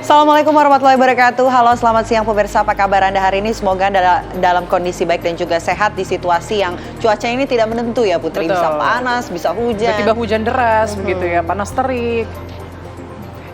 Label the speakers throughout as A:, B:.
A: Assalamualaikum warahmatullahi wabarakatuh. Halo, selamat siang pemirsa. Apa kabar Anda hari ini? Semoga dalam kondisi baik dan juga sehat di situasi yang cuaca ini tidak menentu ya Putri.
B: Betul.
A: Bisa panas, bisa hujan.
B: Tiba-tiba hujan deras begitu ya, panas terik.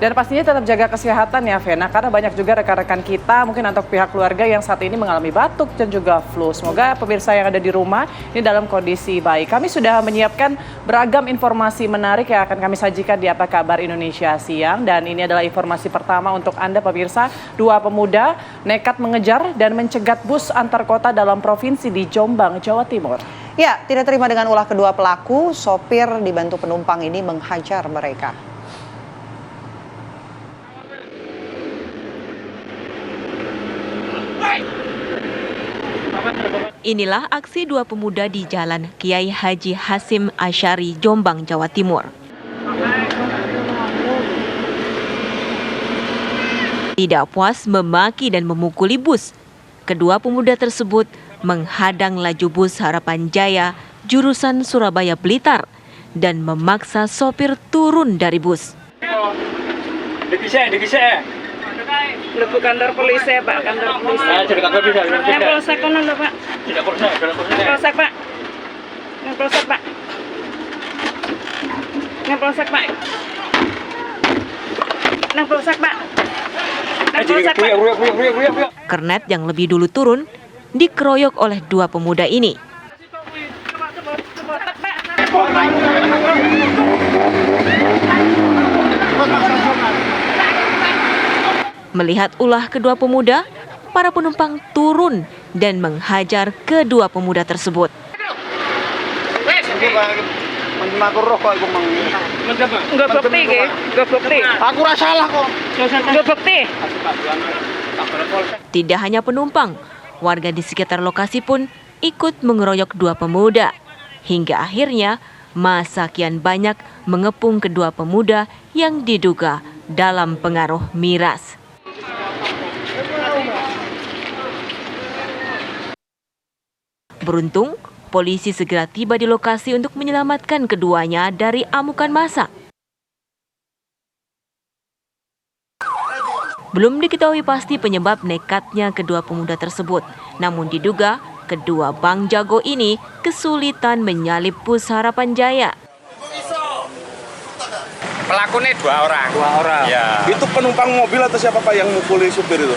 B: Dan pastinya tetap jaga kesehatan ya Vena, karena banyak juga rekan-rekan kita mungkin atau pihak keluarga yang saat ini mengalami batuk dan juga flu. Semoga pemirsa yang ada di rumah ini dalam kondisi baik. Kami sudah menyiapkan beragam informasi menarik yang akan kami sajikan di Apa Kabar Indonesia Siang. Dan ini adalah informasi pertama untuk Anda pemirsa. 2 pemuda nekat mengejar dan mencegat bus antar kota dalam provinsi di Jombang, Jawa Timur.
A: Ya, tidak terima dengan ulah kedua pelaku, sopir dibantu penumpang ini menghajar mereka.
C: Inilah aksi 2 pemuda di Jalan Kiai Haji Hasyim Asy'ari, Jombang, Jawa Timur. Tidak puas memaki dan memukuli bus, kedua pemuda tersebut menghadang laju bus Harapan Jaya jurusan Surabaya Blitar dan memaksa sopir turun dari bus.
B: Lebu kantor polisi Pak, kantor polisi.
D: Jadi kantor bisa.
B: Yang polsek kono lho Pak.
D: Tidak polsek, tidak polsek.
B: Polsek Pak. Yang polsek Pak. Yang polsek Pak. Yang polsek Pak. Yang polsek Pak.
C: Kernet yang lebih dulu turun dikeroyok oleh 2 pemuda ini. Melihat ulah kedua pemuda, para penumpang turun dan menghajar kedua pemuda tersebut.
B: Enggak bukti nggih, enggak bukti.
D: Aku ora salah kok.
B: Enggak bukti.
C: Tidak hanya penumpang, warga di sekitar lokasi pun ikut mengeroyok 2 pemuda. Hingga akhirnya massa kian banyak mengepung kedua pemuda yang diduga dalam pengaruh miras. Beruntung, polisi segera tiba di lokasi untuk menyelamatkan keduanya dari amukan massa. Belum diketahui pasti penyebab nekatnya kedua pemuda tersebut, namun diduga kedua Bang Jago ini kesulitan menyalip bus Harapan Jaya.
E: Pelakunya 2 orang.
D: 2 orang.
E: Ya.
D: Itu penumpang mobil atau siapa Pak yang mukuli supir itu?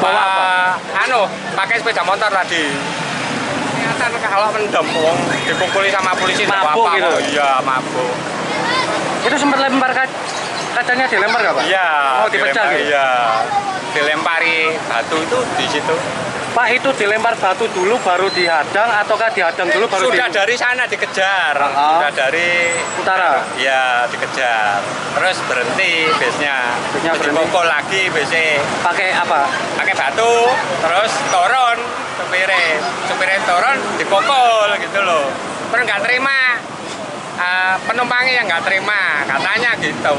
E: Bawa apa? Pakai sepeda motor tadi. Kelihatan kalau mendem wong dipukuli sama polisi
D: Mabuk
E: apa
D: gitu?
E: Iya, mabuk.
D: Itu sempat lempar kacanya dilempar nggak Pak?
E: Iya.
D: Oh, dipecah gitu?
E: Iya. Dilempari batu itu di situ.
D: Pak, itu dilempar batu dulu baru dihadang ataukah dihadang dulu baru
E: Sudah dari sana dikejar. Sudah dari
D: utara?
E: Iya, dikejar. Terus berhenti busnya.
D: Busnya
E: Terus
D: berhenti.
E: dipukul lagi busnya.
D: Pakai apa?
E: Pakai batu, terus turun supirnya turun dipukul gitu loh. Terus nggak terima, penumpangnya yang nggak terima, katanya gitu.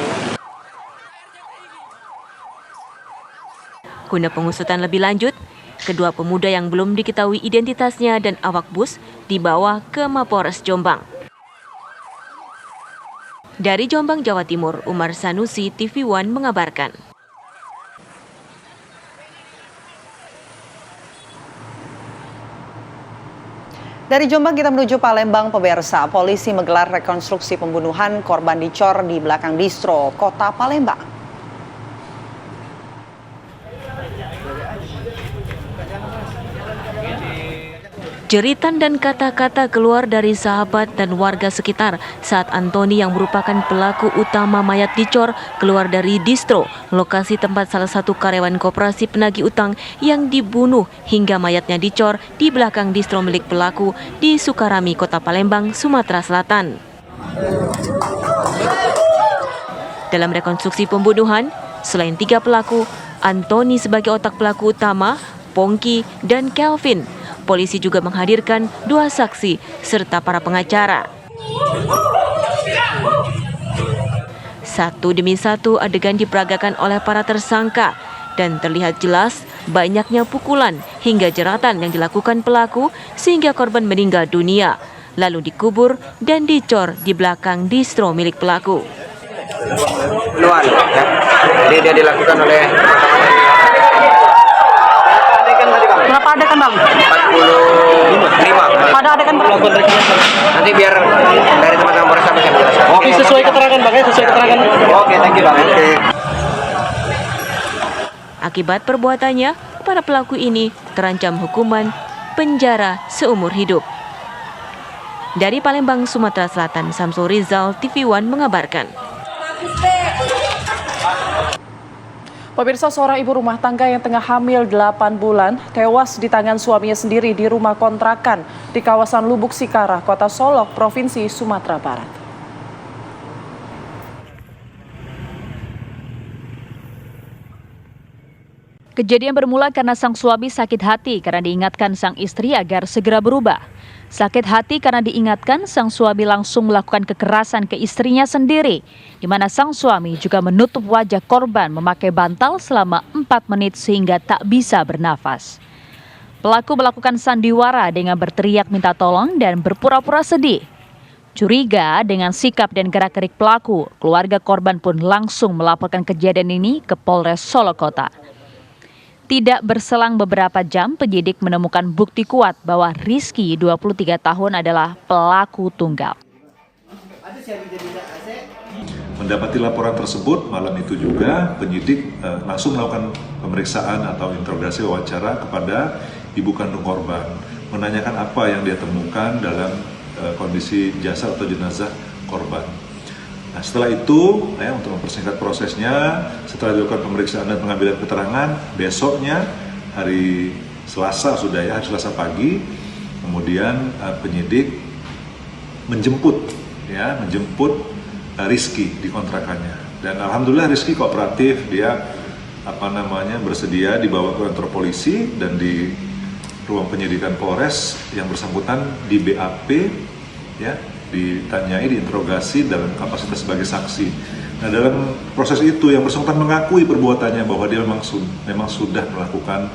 C: Guna pengusutan lebih lanjut, kedua pemuda yang belum diketahui identitasnya dan awak bus dibawa ke Mapores Jombang. Dari Jombang, Jawa Timur, Umar Sanusi, TV One mengabarkan.
A: Dari Jombang kita menuju Palembang pemirsa. Polisi menggelar rekonstruksi pembunuhan korban dicor di belakang distro Kota Palembang.
C: Jeritan dan kata-kata keluar dari sahabat dan warga sekitar saat Antoni yang merupakan pelaku utama mayat dicor keluar dari distro, lokasi tempat salah satu karyawan koperasi penagih utang yang dibunuh hingga mayatnya dicor di belakang distro milik pelaku di Sukarami, Kota Palembang, Sumatera Selatan. Dalam rekonstruksi pembunuhan, selain 3 pelaku, Antoni sebagai otak pelaku utama, Pongki, dan Kelvin. Polisi juga menghadirkan 2 saksi serta para pengacara. Satu demi satu adegan diperagakan oleh para tersangka dan terlihat jelas banyaknya pukulan hingga jeratan yang dilakukan pelaku sehingga korban meninggal dunia, lalu dikubur dan dicor di belakang distro milik pelaku.
F: Jadi dia dilakukan oleh teman-teman dari
B: Berapa adegan Bang?
F: 45.
B: Pada adegan berapa?
F: Nanti biar dari teman-teman Polres bisa menjelaskan.
D: Oke, sesuai keterangan Bang, sesuai keterangan.
F: Oke, thank you Bang. Oke.
C: Akibat perbuatannya, para pelaku ini terancam hukuman penjara seumur hidup. Dari Palembang, Sumatera Selatan, Samsul Rizal, TV One mengabarkan.
B: Pemirsa, seorang ibu rumah tangga yang tengah hamil 8 bulan tewas di tangan suaminya sendiri di rumah kontrakan di kawasan Lubuk Sikarah, Kota Solok, Provinsi Sumatera Barat.
G: Kejadian bermula karena sang suami sakit hati karena diingatkan sang istri agar segera berubah. Sakit hati karena diingatkan, sang suami langsung melakukan kekerasan ke istrinya sendiri, di mana sang suami juga menutup wajah korban memakai bantal selama 4 menit sehingga tak bisa bernafas. Pelaku melakukan sandiwara dengan berteriak minta tolong dan berpura-pura sedih. Curiga dengan sikap dan gerak-gerik pelaku, keluarga korban pun langsung melaporkan kejadian ini ke Polres Solok Kota. Tidak berselang beberapa jam, penyidik menemukan bukti kuat bahwa Rizky, 23 tahun, adalah pelaku tunggal.
H: Mendapati laporan tersebut, malam itu juga penyidik langsung melakukan pemeriksaan atau interogasi wawancara kepada ibu kandung korban, menanyakan apa yang dia temukan dalam kondisi jasad atau jenazah korban. Nah, setelah itu, untuk mempersingkat prosesnya, setelah dilakukan pemeriksaan dan pengambilan keterangan, besoknya hari Selasa hari Selasa pagi, kemudian penyidik menjemput Rizky di kontrakannya. Dan alhamdulillah Rizky kooperatif, dia bersedia dibawa ke kantor polisi dan di ruang penyidikan Polres yang bersangkutan di BAP, ditanyai, diinterogasi dalam kapasitas sebagai saksi. Nah, dalam proses itu yang bersangkutan mengakui perbuatannya bahwa dia memang sudah melakukan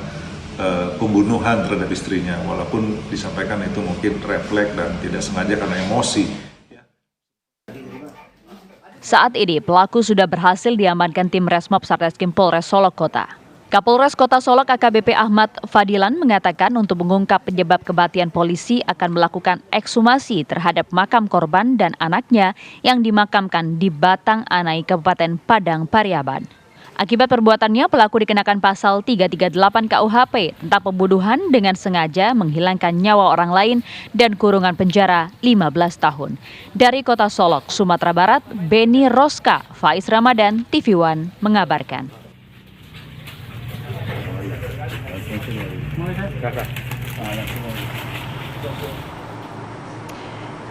H: pembunuhan terhadap istrinya, walaupun disampaikan itu mungkin refleks dan tidak sengaja karena emosi.
G: Saat ini pelaku sudah berhasil diamankan tim Resmob Satreskrim Polres Solok Kota. Kapolres Kota Solok AKBP Ahmad Fadilan mengatakan untuk mengungkap penyebab kematian, polisi akan melakukan ekshumasi terhadap makam korban dan anaknya yang dimakamkan di Batang Anai, Kabupaten Padang Pariaman. Akibat perbuatannya, pelaku dikenakan pasal 338 KUHP tentang pembunuhan dengan sengaja menghilangkan nyawa orang lain dan kurungan penjara 15 tahun. Dari Kota Solok, Sumatera Barat, Beni Roska, Faiz Ramadan, TV One mengabarkan.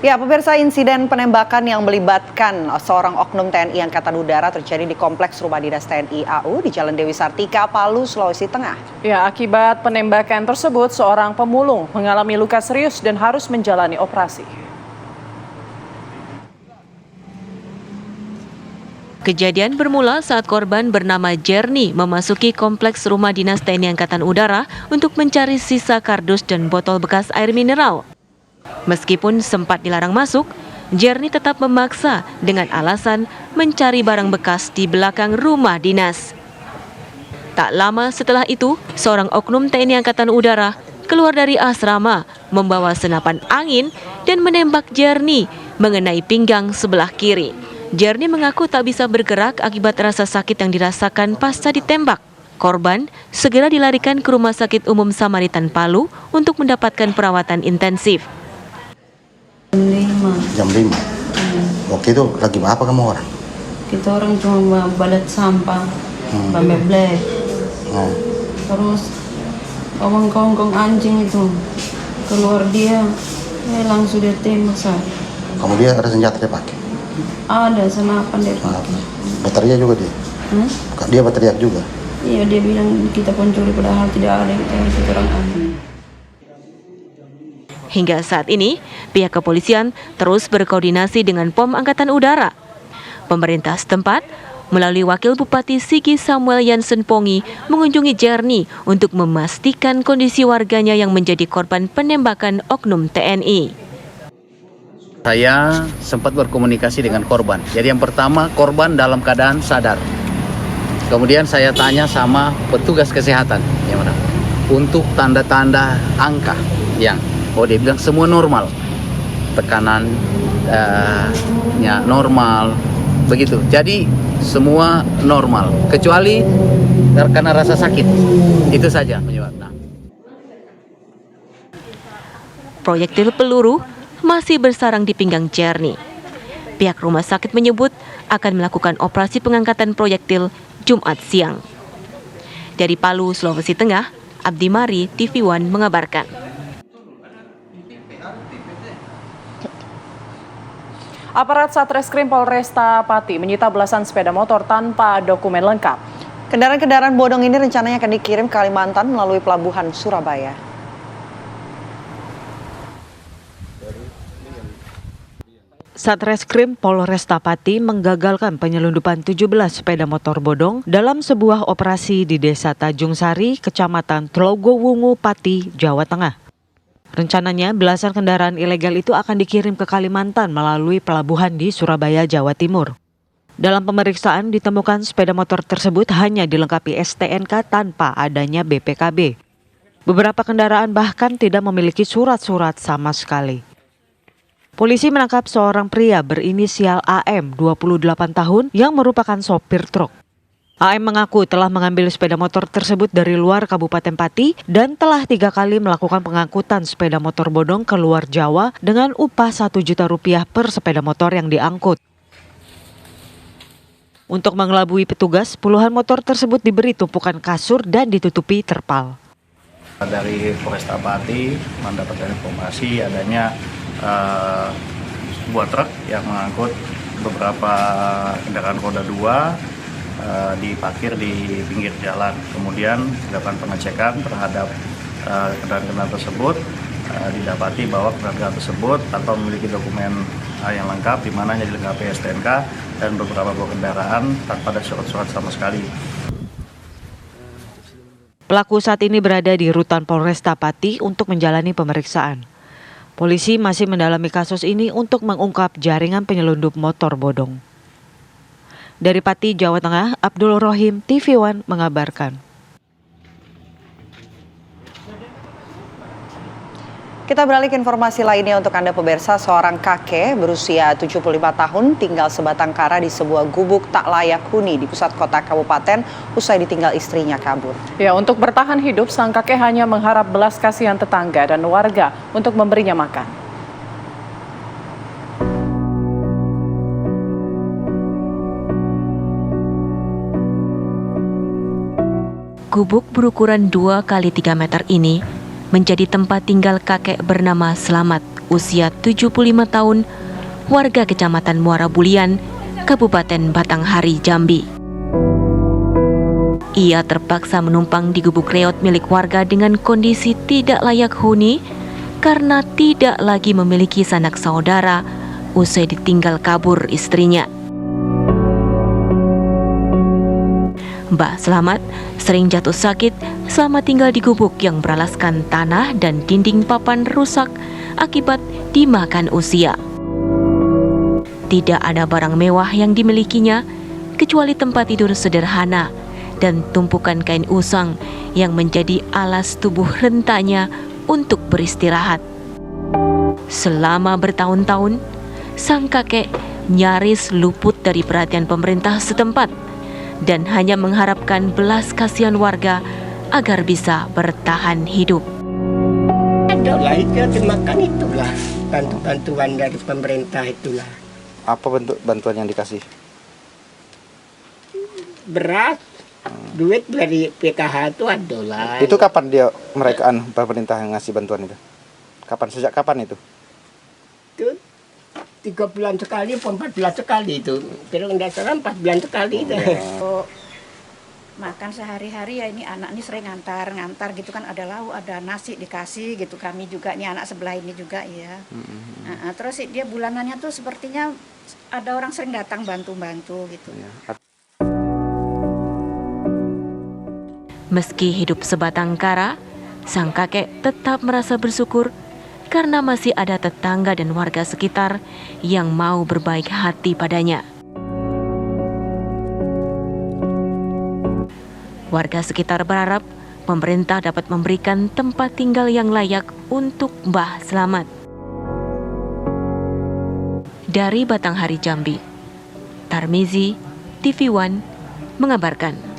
A: Ya, pemirsa, insiden penembakan yang melibatkan seorang oknum TNI Angkatan Udara terjadi di Kompleks Rumah Dinas TNI AU di Jalan Dewi Sartika, Palu, Sulawesi Tengah.
B: Ya, akibat penembakan tersebut, seorang pemulung mengalami luka serius dan harus menjalani operasi.
C: Kejadian bermula saat korban bernama Jerni memasuki Kompleks Rumah Dinas TNI Angkatan Udara untuk mencari sisa kardus dan botol bekas air mineral. Meskipun sempat dilarang masuk, Jerni tetap memaksa dengan alasan mencari barang bekas di belakang rumah dinas. Tak lama setelah itu, seorang oknum TNI Angkatan Udara keluar dari asrama membawa senapan angin dan menembak Jerni mengenai pinggang sebelah kiri. Jerni mengaku tak bisa bergerak akibat rasa sakit yang dirasakan pasca ditembak. Korban segera dilarikan ke Rumah Sakit Umum Samaritan Palu untuk mendapatkan perawatan intensif.
I: Jam 5. Waktu itu lagi apa kamu orang?
J: Kita orang cuma balet sampah, black. Terus kongkong anjing itu keluar, dia langsung dia tembak saya.
I: Kamu dia ada senjata dia pakai?
J: Ada senapan dia pakai.
I: Berteriak juga dia? Dia berteriak juga?
J: Iya, dia bilang kita pencuri padahal tidak ada yang kita orang ambil.
C: Hingga saat ini, pihak kepolisian terus berkoordinasi dengan POM Angkatan Udara. Pemerintah setempat melalui Wakil Bupati Sigi Samuel Yansen Pongi mengunjungi Jerni untuk memastikan kondisi warganya yang menjadi korban penembakan oknum TNI.
K: Saya sempat berkomunikasi dengan korban. Jadi yang pertama, korban dalam keadaan sadar. Kemudian saya tanya sama petugas kesehatan, yang mana untuk tanda-tanda angka yang, dia bilang semua normal, tekanan normal, begitu. Jadi semua normal, kecuali karena rasa sakit, itu saja penyebabnya.
C: Proyektil peluru masih bersarang di pinggang Cerny. Pihak rumah sakit menyebut akan melakukan operasi pengangkatan proyektil Jumat siang. Dari Palu, Sulawesi Tengah, Abdi Mari, TV One mengabarkan.
B: Aparat Satreskrim Polresta Pati menyita belasan sepeda motor tanpa dokumen lengkap.
A: Kendaraan-kendaraan bodong ini rencananya akan dikirim ke Kalimantan melalui pelabuhan Surabaya.
L: Satreskrim Polresta Pati menggagalkan penyelundupan 17 sepeda motor bodong dalam sebuah operasi di Desa Tanjung Sari, Kecamatan Tlogowungu, Pati, Jawa Tengah. Rencananya belasan kendaraan ilegal itu akan dikirim ke Kalimantan melalui pelabuhan di Surabaya, Jawa Timur. Dalam pemeriksaan ditemukan sepeda motor tersebut hanya dilengkapi STNK tanpa adanya BPKB. Beberapa kendaraan bahkan tidak memiliki surat-surat sama sekali. Polisi menangkap seorang pria berinisial AM, 28 tahun, yang merupakan sopir truk. AM mengaku telah mengambil sepeda motor tersebut dari luar Kabupaten Pati dan telah 3 kali melakukan pengangkutan sepeda motor bodong ke luar Jawa dengan upah Rp1 juta per sepeda motor yang diangkut. Untuk mengelabui petugas, puluhan motor tersebut diberi tumpukan kasur dan ditutupi terpal.
M: Dari Polresta Pati mendapatkan informasi adanya sebuah truk yang mengangkut beberapa kendaraan roda 2 diparkir di pinggir jalan. Kemudian dilakukan pengecekan terhadap kendaraan-kendaraan tersebut, didapati bahwa kendaraan tersebut tanpa memiliki dokumen yang lengkap, di mana hanya dilengkapi STNK dan beberapa buah kendaraan tanpa ada surat-surat sama sekali.
L: Pelaku saat ini berada di rutan Polresta Pati untuk menjalani pemeriksaan. Polisi masih mendalami kasus ini untuk mengungkap jaringan penyelundup motor bodong. Dari Pati, Jawa Tengah, Abdul Rohim, TV One mengabarkan.
A: Kita beralih ke informasi lainnya untuk Anda pemirsa. Seorang kakek berusia 75 tahun tinggal sebatang kara di sebuah gubuk tak layak huni di pusat kota kabupaten usai ditinggal istrinya kabur.
B: Ya, untuk bertahan hidup, sang kakek hanya mengharap belas kasihan tetangga dan warga untuk memberinya makan.
C: Gubuk berukuran 2 x 3 meter ini menjadi tempat tinggal kakek bernama Slamet, usia 75 tahun, warga Kecamatan Muara Bulian, Kabupaten Batanghari, Jambi. Ia terpaksa menumpang di gubuk reot milik warga dengan kondisi tidak layak huni karena tidak lagi memiliki sanak saudara usai ditinggal kabur istrinya. Mbah Slamet sering jatuh sakit selama tinggal di gubuk yang beralaskan tanah dan dinding papan rusak akibat dimakan usia. Tidak ada barang mewah yang dimilikinya kecuali tempat tidur sederhana dan tumpukan kain usang yang menjadi alas tubuh rentanya untuk beristirahat. Selama bertahun-tahun, sang kakek nyaris luput dari perhatian pemerintah setempat dan hanya mengharapkan belas kasihan warga agar bisa bertahan hidup.
N: Adalah itu makan itulah bantuan dari pemerintah itulah.
I: Apa bentuk bantuan yang dikasih?
N: Beras, duit dari PKH itu adalah.
I: Itu kapan mereka pemerintah yang ngasih bantuan itu? Sejak kapan itu?
N: Itu 3 bulan sekali, 14 sekali itu. Pero enggak salah 4 bulan sekali itu.
O: Makan sehari-hari ya, ini anak ini sering ngantar gitu kan, ada lauk, ada nasi dikasih gitu. Kami juga nih anak sebelah ini juga ya. Terus dia bulanannya tuh sepertinya ada orang sering datang bantu-bantu gitu.
C: Meski hidup sebatang kara, sang kakek tetap merasa bersyukur karena masih ada tetangga dan warga sekitar yang mau berbaik hati padanya. Warga sekitar berharap pemerintah dapat memberikan tempat tinggal yang layak untuk Mbah Slamet. Dari Batanghari, Jambi, Tarmizi, TV One mengabarkan.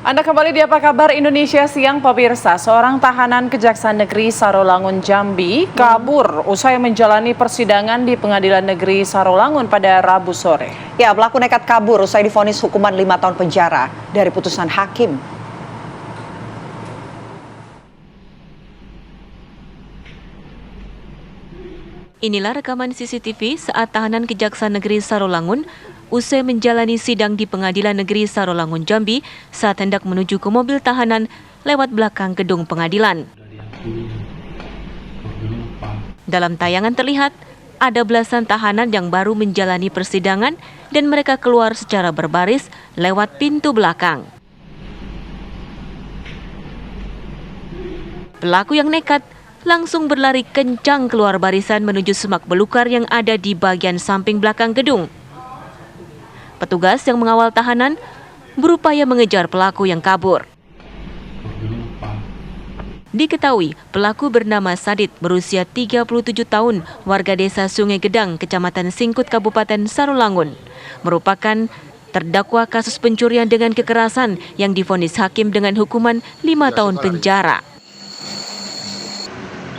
B: Anda kembali di Apa Kabar Indonesia Siang, pemirsa. Seorang tahanan Kejaksaan Negeri Sarolangun, Jambi kabur usai menjalani persidangan di Pengadilan Negeri Sarolangun pada Rabu sore.
A: Ya, pelaku nekat kabur usai divonis hukuman 5 tahun penjara dari putusan hakim.
C: Inilah rekaman CCTV saat tahanan Kejaksaan Negeri Sarolangun usai menjalani sidang di Pengadilan Negeri Sarolangun, Jambi saat hendak menuju ke mobil tahanan lewat belakang gedung pengadilan. Dalam tayangan terlihat ada belasan tahanan yang baru menjalani persidangan dan mereka keluar secara berbaris lewat pintu belakang. Pelaku yang nekat langsung berlari kencang keluar barisan menuju semak belukar yang ada di bagian samping belakang gedung. Petugas yang mengawal tahanan berupaya mengejar pelaku yang kabur. Diketahui pelaku bernama Sadit berusia 37 tahun, warga desa Sungai Gedang, Kecamatan Singkut, Kabupaten Sarolangun, merupakan terdakwa kasus pencurian dengan kekerasan yang divonis hakim dengan hukuman 5 tahun penjara.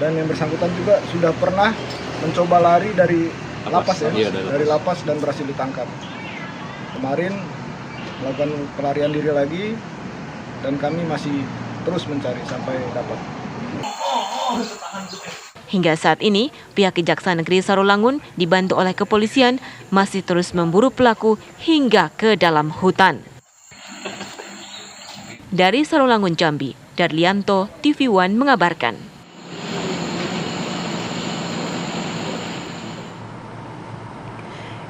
P: Dan yang bersangkutan juga sudah pernah mencoba lari dari lapas dari lapas dan berhasil ditangkap. Kemarin melakukan pelarian diri lagi dan kami masih terus mencari sampai dapat.
C: Hingga saat ini, pihak Kejaksaan Negeri Sarolangun dibantu oleh kepolisian masih terus memburu pelaku hingga ke dalam hutan. Dari Sarolangun, Jambi, Darlianto, TV One mengabarkan.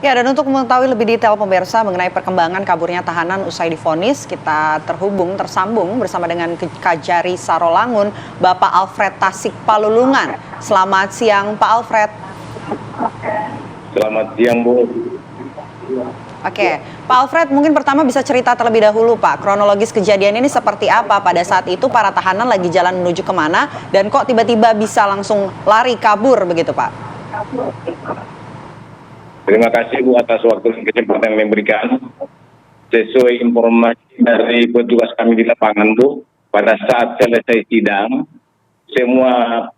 A: Ya, dan untuk mengetahui lebih detail pemirsa mengenai perkembangan kaburnya tahanan usai divonis, kita tersambung bersama dengan Kajari Sarolangun, Bapak Alfred Tasik Palulungan. Selamat siang, Pak Alfred.
Q: Selamat siang, Bu.
A: Oke, Pak Alfred, mungkin pertama bisa cerita terlebih dahulu, Pak, kronologis kejadian ini seperti apa pada saat itu, para tahanan lagi jalan menuju kemana, dan kok tiba-tiba bisa langsung lari kabur begitu, Pak?
Q: Terima kasih, Bu, atas waktu dan kesempatan yang diberikan. Sesuai informasi dari petugas kami di lapangan, Bu, pada saat selesai sidang, semua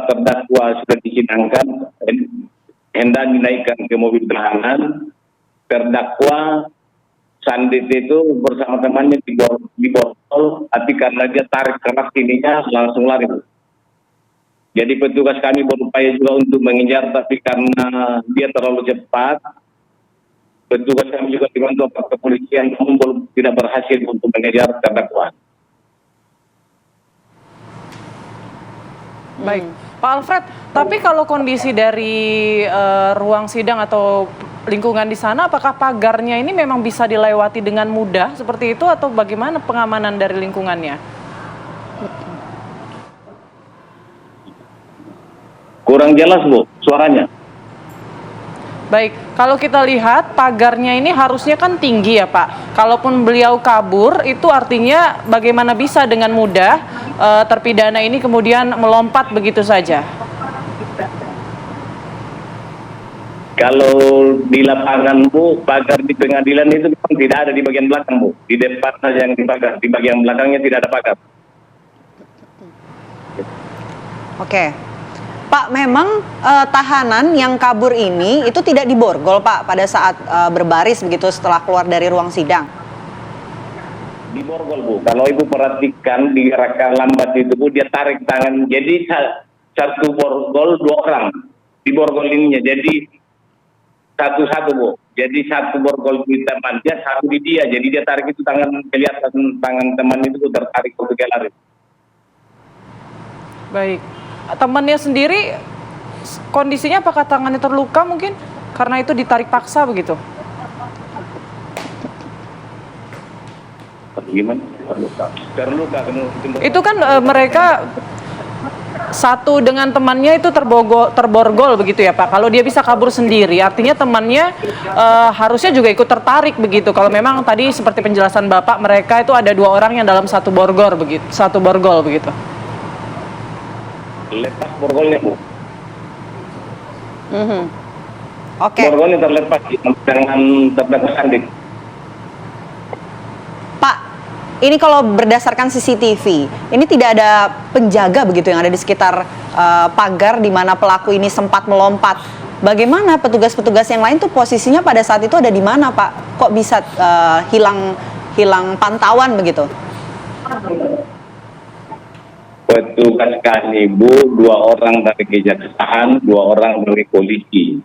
Q: terdakwa sudah disidangkan, hendak dinaikkan ke mobil tahanan. Terdakwa Sandit itu bersama temannya di borgol, tapi karena dia tarik keras ininya langsung lari, Bu. Jadi petugas kami berupaya juga untuk mengejar, tapi karena dia terlalu cepat, petugas kami juga dibantu oleh kepolisian, namun tidak berhasil untuk mengejar terdakwa.
B: Baik, Pak Alfred, tapi kalau kondisi dari ruang sidang atau lingkungan di sana, apakah pagarnya ini memang bisa dilewati dengan mudah seperti itu atau bagaimana pengamanan dari lingkungannya?
Q: Kurang jelas, Bu, suaranya.
B: Baik, kalau kita lihat pagarnya ini harusnya kan tinggi ya, Pak. Kalaupun beliau kabur, itu artinya bagaimana bisa dengan mudah terpidana ini kemudian melompat begitu saja?
Q: Kalau di lapangan, Bu, pagar di pengadilan itu memang tidak ada di bagian belakang, Bu. Di depan saja yang dipagar, di bagian belakangnya tidak ada pagar.
A: Oke. Pak, memang tahanan yang kabur ini itu tidak diborgol, Pak, pada saat berbaris begitu setelah keluar dari ruang sidang?
Q: Diborgol, Bu. Kalau Ibu perhatikan di reka lambat itu, Bu, dia tarik tangan. Jadi satu borgol 2 orang di borgol ininya. Jadi satu-satu, Bu. Jadi satu borgol di teman dia, satu di dia. Jadi dia tarik itu tangan, kelihatan tangan teman itu tertarik untuk lari.
B: Baik. Temannya sendiri kondisinya apakah tangannya terluka mungkin karena itu ditarik paksa begitu?
Q: Gimana? Terluka.
B: Itu kan mereka satu dengan temannya itu terborgol begitu ya Pak. Kalau dia bisa kabur sendiri, artinya temannya harusnya juga ikut tertarik begitu. Kalau memang tadi seperti penjelasan Bapak, mereka itu ada 2 orang yang dalam satu borgol begitu.
Q: Lepas borgolnya, Bu.
A: Oke.
Q: Borgolnya terlepas dengan terdakwa Sandi.
A: Pak, ini kalau berdasarkan CCTV, ini tidak ada penjaga begitu yang ada di sekitar pagar di mana pelaku ini sempat melompat. Bagaimana petugas-petugas yang lain tuh posisinya pada saat itu ada di mana, Pak? Kok bisa hilang pantauan begitu?
Q: Petugas kami, Bu, 2 orang dari kejaksaan, 2 orang dari polisi.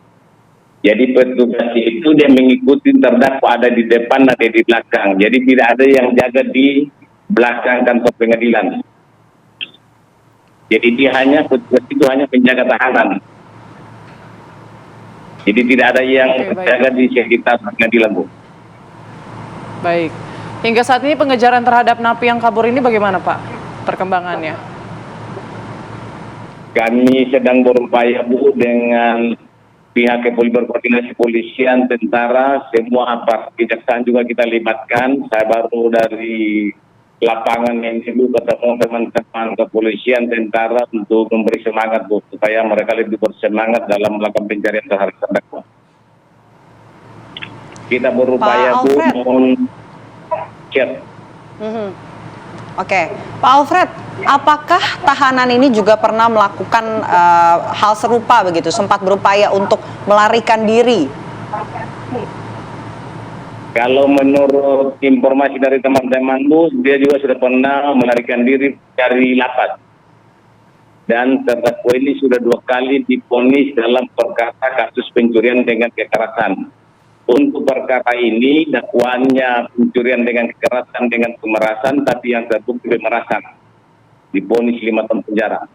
Q: Jadi petugas itu dia mengikuti terdakwa ada di depan, ada di belakang. Jadi tidak ada yang jaga di belakang kantor pengadilan. Jadi petugas itu hanya penjaga tahanan. Jadi tidak ada yang berjaga di sekitar pengadilan, Bu.
B: Baik. Hingga saat ini pengejaran terhadap napi yang kabur ini bagaimana Pak perkembangannya?
Q: Kami sedang berupaya, Bu, dengan pihak berkoordinasi polisian, tentara, semua aparat kejaksaan juga kita libatkan. Saya baru dari lapangan yang dulu ketemu teman-teman kepolisian, tentara untuk memberi semangat, Bu, supaya mereka lebih bersemangat dalam melakukan pencarian terhadap terdakwa. Kita berupaya, Bu,
A: Oke, Pak Alfred, apakah tahanan ini juga pernah melakukan hal serupa begitu, sempat berupaya untuk melarikan diri?
Q: Kalau menurut informasi dari teman-teman, Bu, dia juga sudah pernah melarikan diri dari lapas. Dan terdakwa ini sudah 2 kali divonis dalam perkara kasus pencurian dengan kekerasan. Untuk perkara ini dakwaannya pencurian dengan kekerasan dengan pemerasan, tapi yang terbukti pemerasan, divonis 5 tahun penjara.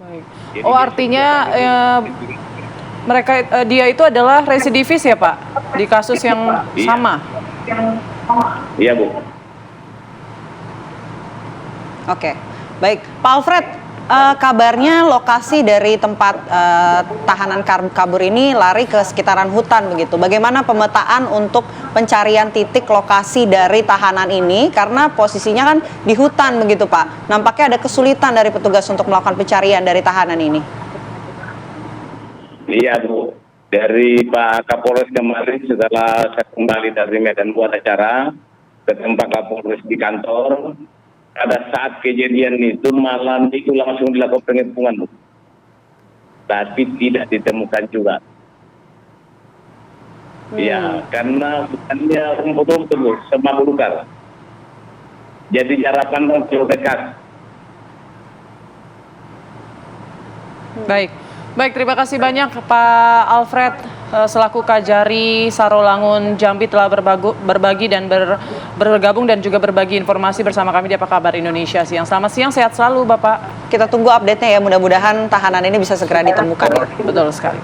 B: Baik. Oh, artinya dia itu adalah residivis ya Pak di kasus yang sama?
Q: Iya, Bu.
A: Oke, baik, Pak Alfred. Kabarnya lokasi dari tempat tahanan kabur ini lari ke sekitaran hutan begitu. Bagaimana pemetaan untuk pencarian titik lokasi dari tahanan ini? Karena posisinya kan di hutan begitu Pak. Nampaknya ada kesulitan dari petugas untuk melakukan pencarian dari tahanan ini.
Q: Iya, Bu. Dari Pak Kapolres kemarin setelah saya kembali dari Medan buat acara ke tempat Kapolres di kantor. Pada saat kejadian itu malam itu langsung dilakukan pengepungan, tapi tidak ditemukan juga. Ya, karena bukannya rumput semua belukar. Jadi jarak pandang cukup dekat.
B: Baik, terima kasih banyak Pak Alfred selaku Kajari Sarolangun Jambi telah berbagi dan bergabung dan juga berbagi informasi bersama kami di Apa Kabar Indonesia Siang. Selamat siang, sehat selalu Bapak.
A: Kita tunggu update-nya ya, mudah-mudahan tahanan ini bisa segera ditemukan.
B: Betul sekali.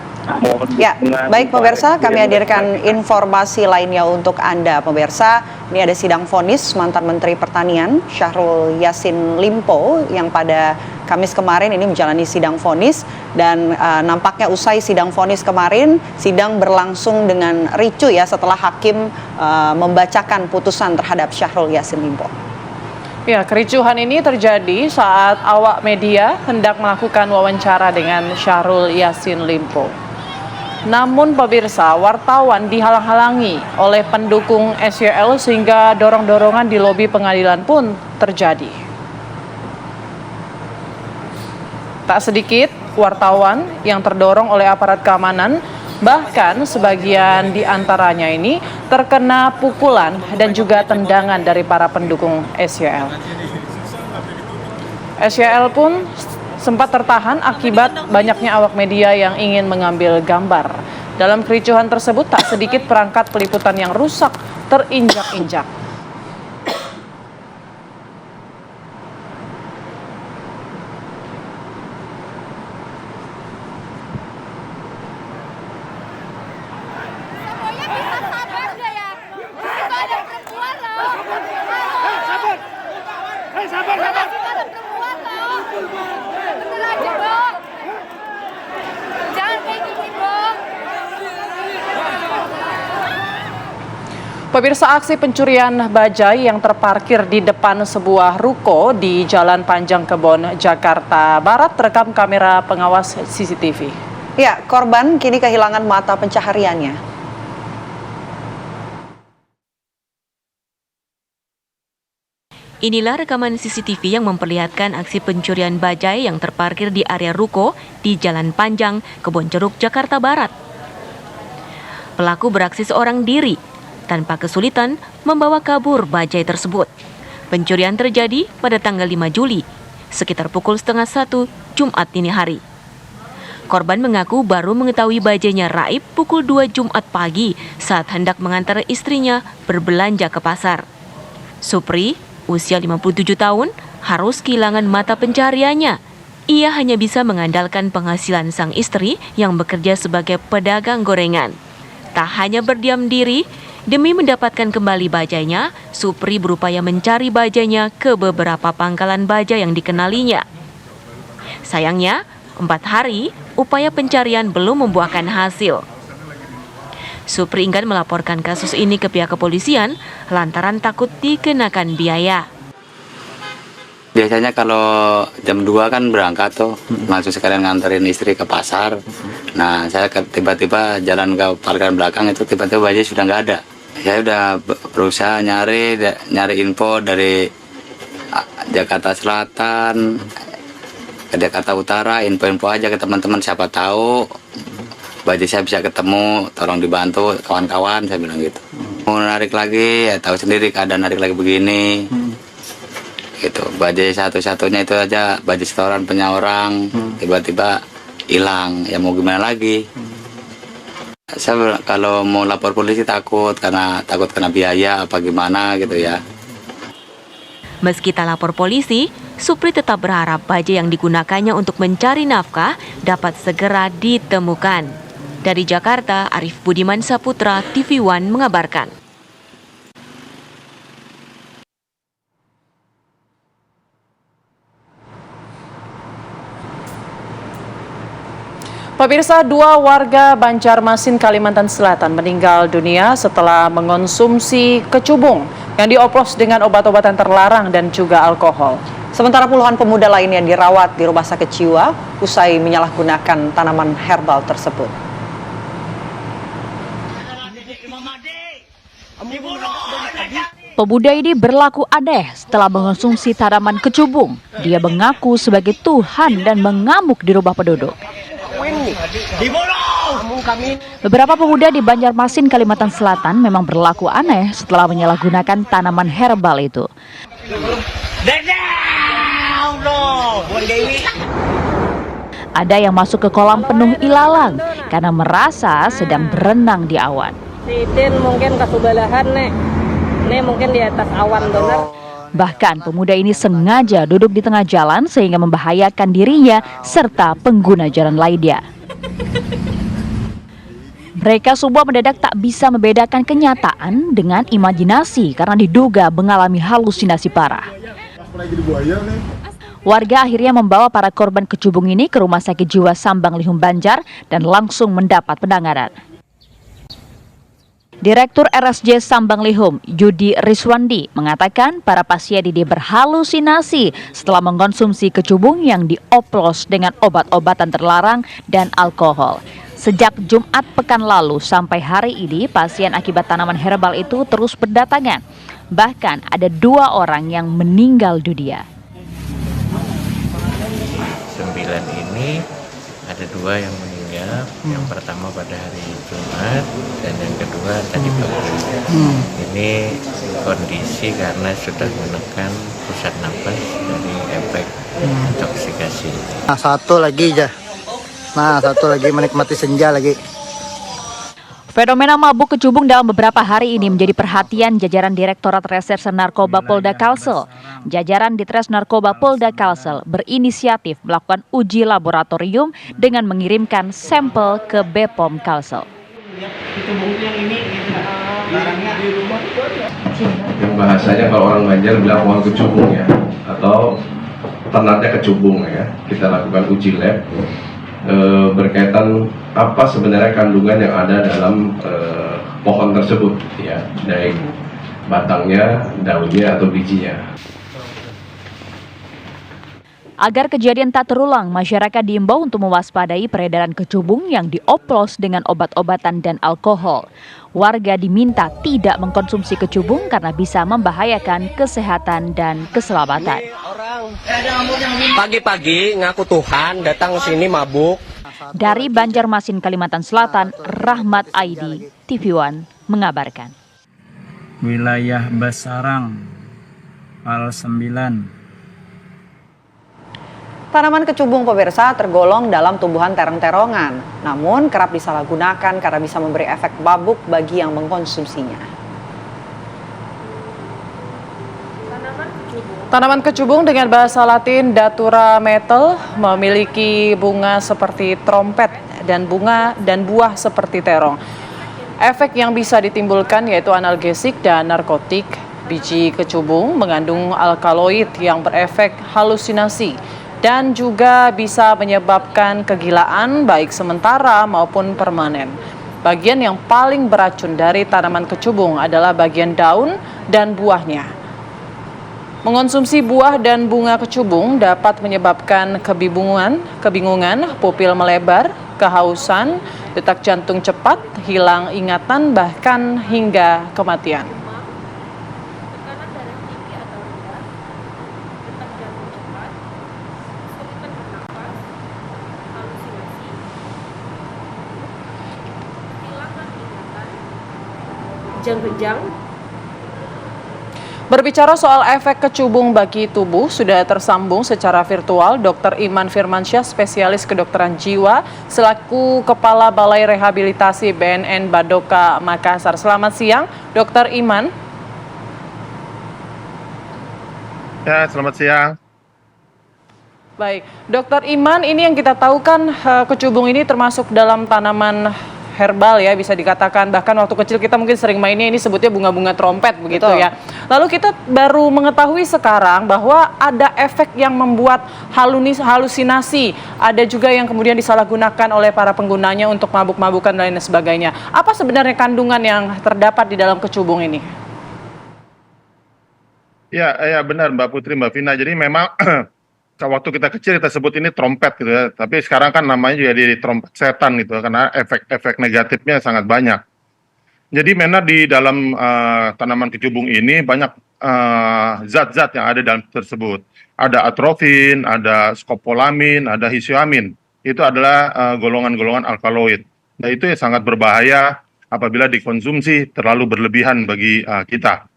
A: Ya, baik pemirsa, kami hadirkan informasi lainnya untuk Anda pemirsa. Ini ada sidang vonis mantan Menteri Pertanian Syahrul Yassin Limpo yang pada Kamis kemarin ini menjalani sidang vonis dan nampaknya usai sidang vonis kemarin, sidang berlangsung dengan ricuh ya setelah hakim membacakan putusan terhadap Syahrul Yassin Limpo.
B: Ya, kericuhan ini terjadi saat awak media hendak melakukan wawancara dengan Syahrul Yassin Limpo. Namun pemirsa, wartawan dihalang-halangi oleh pendukung SYL sehingga dorong-dorongan di lobi pengadilan pun terjadi. Tak sedikit wartawan yang terdorong oleh aparat keamanan, bahkan sebagian di antaranya ini terkena pukulan dan juga tendangan dari para pendukung SYL. SYL pun sempat tertahan akibat banyaknya awak media yang ingin mengambil gambar. Dalam kericuhan tersebut tak sedikit perangkat peliputan yang rusak terinjak-injak.
R: Sabar.
B: Pemirsa, aksi pencurian bajai yang terparkir di depan sebuah ruko di Jalan Panjang Kebon, Jakarta Barat terekam kamera pengawas CCTV.
A: Ya, korban kini kehilangan mata pencahariannya.
C: Inilah rekaman CCTV yang memperlihatkan aksi pencurian bajai yang terparkir di area ruko di Jalan Panjang Kebon Jeruk, Jakarta Barat. Pelaku beraksi seorang diri tanpa kesulitan membawa kabur bajai tersebut. Pencurian terjadi pada tanggal 5 Juli, sekitar pukul 12:30 Jumat dini hari. Korban mengaku baru mengetahui bajainya raib pukul 2 Jumat pagi saat hendak mengantar istrinya berbelanja ke pasar. Supri, usia 57 tahun, harus kehilangan mata pencahariannya. Ia hanya bisa mengandalkan penghasilan sang istri yang bekerja sebagai pedagang gorengan. Tak hanya berdiam diri, demi mendapatkan kembali bajainya, Supri berupaya mencari bajainya ke beberapa pangkalan bajai yang dikenalinya. Sayangnya, 4 hari, upaya pencarian belum membuahkan hasil. Supri enggan melaporkan kasus ini ke pihak kepolisian lantaran takut dikenakan biaya.
K: Biasanya kalau jam 2 kan berangkat tuh, langsung sekalian nganterin istri ke pasar. Nah, saya tiba-tiba jalan ke parkiran belakang itu tiba-tiba bajai sudah nggak ada. Saya udah berusaha nyari info dari Jakarta Selatan ke Jakarta Utara, info-info aja ke teman-teman, siapa tahu bajai saya bisa ketemu, tolong dibantu kawan-kawan, saya bilang gitu. Mau narik lagi, ya tahu sendiri keadaan narik lagi begini. Gitu, bajai satu-satunya itu aja, bajai setoran punya orang, tiba-tiba hilang, ya mau gimana lagi. Saya kalau mau lapor polisi takut kena biaya apa gimana gitu ya.
C: Meski tak lapor polisi, Supri tetap berharap bajai yang digunakannya untuk mencari nafkah dapat segera ditemukan. Dari Jakarta, Arif Budiman Saputra, TV One mengabarkan.
B: Pemirsa, 2 warga Banjarmasin, Kalimantan Selatan meninggal dunia setelah mengonsumsi kecubung yang dioplos dengan obat-obatan terlarang dan juga alkohol.
A: Sementara puluhan pemuda lainnya dirawat di rumah sakit jiwa usai menyalahgunakan tanaman herbal tersebut.
G: Pemuda ini berlaku aneh setelah mengonsumsi tanaman kecubung. Dia mengaku sebagai Tuhan dan mengamuk di rumah penduduk. Beberapa pemuda di Banjarmasin, Kalimantan Selatan memang berlaku aneh setelah menyalahgunakan tanaman herbal itu. Ada yang masuk ke kolam penuh ilalang karena merasa sedang berenang di awan.
R: Sidin mungkin kesubalahan nih mungkin di atas awan benar.
G: Bahkan pemuda ini sengaja duduk di tengah jalan sehingga membahayakan dirinya serta pengguna jalan lainnya. Mereka semua mendadak tak bisa membedakan kenyataan dengan imajinasi karena diduga mengalami halusinasi parah. Warga akhirnya membawa para korban kecubung ini ke Rumah Sakit Jiwa Sambang Lihum Banjar dan langsung mendapat penanganan. Direktur RSJ Sambang Lihum, Yudi Riswandi, mengatakan para pasien ini berhalusinasi setelah mengkonsumsi kecubung yang dioplos dengan obat-obatan terlarang dan alkohol. Sejak Jumat pekan lalu sampai hari ini, pasien akibat tanaman herbal itu terus berdatangan. Bahkan ada 2 orang yang meninggal dunia.
S: 9 ini ada 2 yang meninggal. Yang pertama pada hari Jumat dan yang kedua tadi pagi. Ini kondisi karena sudah menekan pusat nafas dari efek intoksikasi.
T: Nah, satu lagi menikmati senja lagi.
G: Fenomena mabuk kecubung dalam beberapa hari ini menjadi perhatian jajaran Direktorat Reserse Narkoba Polda Kalsel. Jajaran Ditres Narkoba Polda Kalsel berinisiatif melakukan uji laboratorium dengan mengirimkan sampel ke BPOM Kalsel.
U: Bahasanya kalau orang Banjar bilang pohon kecubung ya, atau ternaknya kecubung ya. Kita lakukan uji lab berkaitan apa sebenarnya kandungan yang ada dalam pohon tersebut, ya, baik batangnya, daunnya atau bijinya.
G: Agar kejadian tak terulang, masyarakat diimbau untuk mewaspadai peredaran kecubung yang dioplos dengan obat-obatan dan alkohol. Warga diminta tidak mengkonsumsi kecubung karena bisa membahayakan kesehatan dan keselamatan.
E: Pagi-pagi ngaku Tuhan, datang ke sini mabuk.
G: Dari Banjarmasin, Kalimantan Selatan, Rahmat Aidi, TV One mengabarkan.
V: Wilayah Basarang, Pal 9.
A: Tanaman kecubung pemirsa tergolong dalam tumbuhan terong-terongan, namun kerap disalahgunakan karena bisa memberi efek mabuk bagi yang mengkonsumsinya.
B: Tanaman kecubung dengan bahasa Latin Datura metal memiliki bunga seperti trompet dan bunga dan buah seperti terong. Efek yang bisa ditimbulkan yaitu analgesik dan narkotik. Biji kecubung mengandung alkaloid yang berefek halusinasi dan juga bisa menyebabkan kegilaan baik sementara maupun permanen. Bagian yang paling beracun dari tanaman kecubung adalah bagian daun dan buahnya. Mengonsumsi buah dan bunga kecubung dapat menyebabkan kebingungan, pupil melebar, kehausan, detak jantung cepat, hilang ingatan, bahkan hingga kematian. Berbicara soal efek kecubung bagi tubuh, sudah tersambung secara virtual Dr. Iman Firmansyah, spesialis kedokteran jiwa, selaku Kepala Balai Rehabilitasi BNN Badoka Makassar. Selamat siang, Dr. Iman.
W: Ya, selamat siang.
B: Baik, Dr. Iman, ini yang kita tahu kan kecubung ini termasuk dalam tanaman herbal ya, bisa dikatakan. Bahkan waktu kecil kita mungkin sering mainnya, ini sebutnya bunga-bunga trompet begitu. Betul. Ya. Lalu kita baru mengetahui sekarang bahwa ada efek yang membuat halusinasi. Ada juga yang kemudian disalahgunakan oleh para penggunanya untuk mabuk-mabukan dan lain sebagainya. Apa sebenarnya kandungan yang terdapat di dalam kecubung ini?
W: Ya benar Mbak Putri, Mbak Vina. Jadi memang waktu kita kecil kita sebut ini trompet gitu ya, tapi sekarang kan namanya juga di trompet setan gitu, karena efek-efek negatifnya sangat banyak. Jadi memang di dalam tanaman kecubung ini banyak zat-zat yang ada dalam tersebut. Ada atrofin, ada skopolamin, ada hisioamin. Itu adalah golongan-golongan alkaloid. Nah itu yang sangat berbahaya apabila dikonsumsi terlalu berlebihan bagi kita.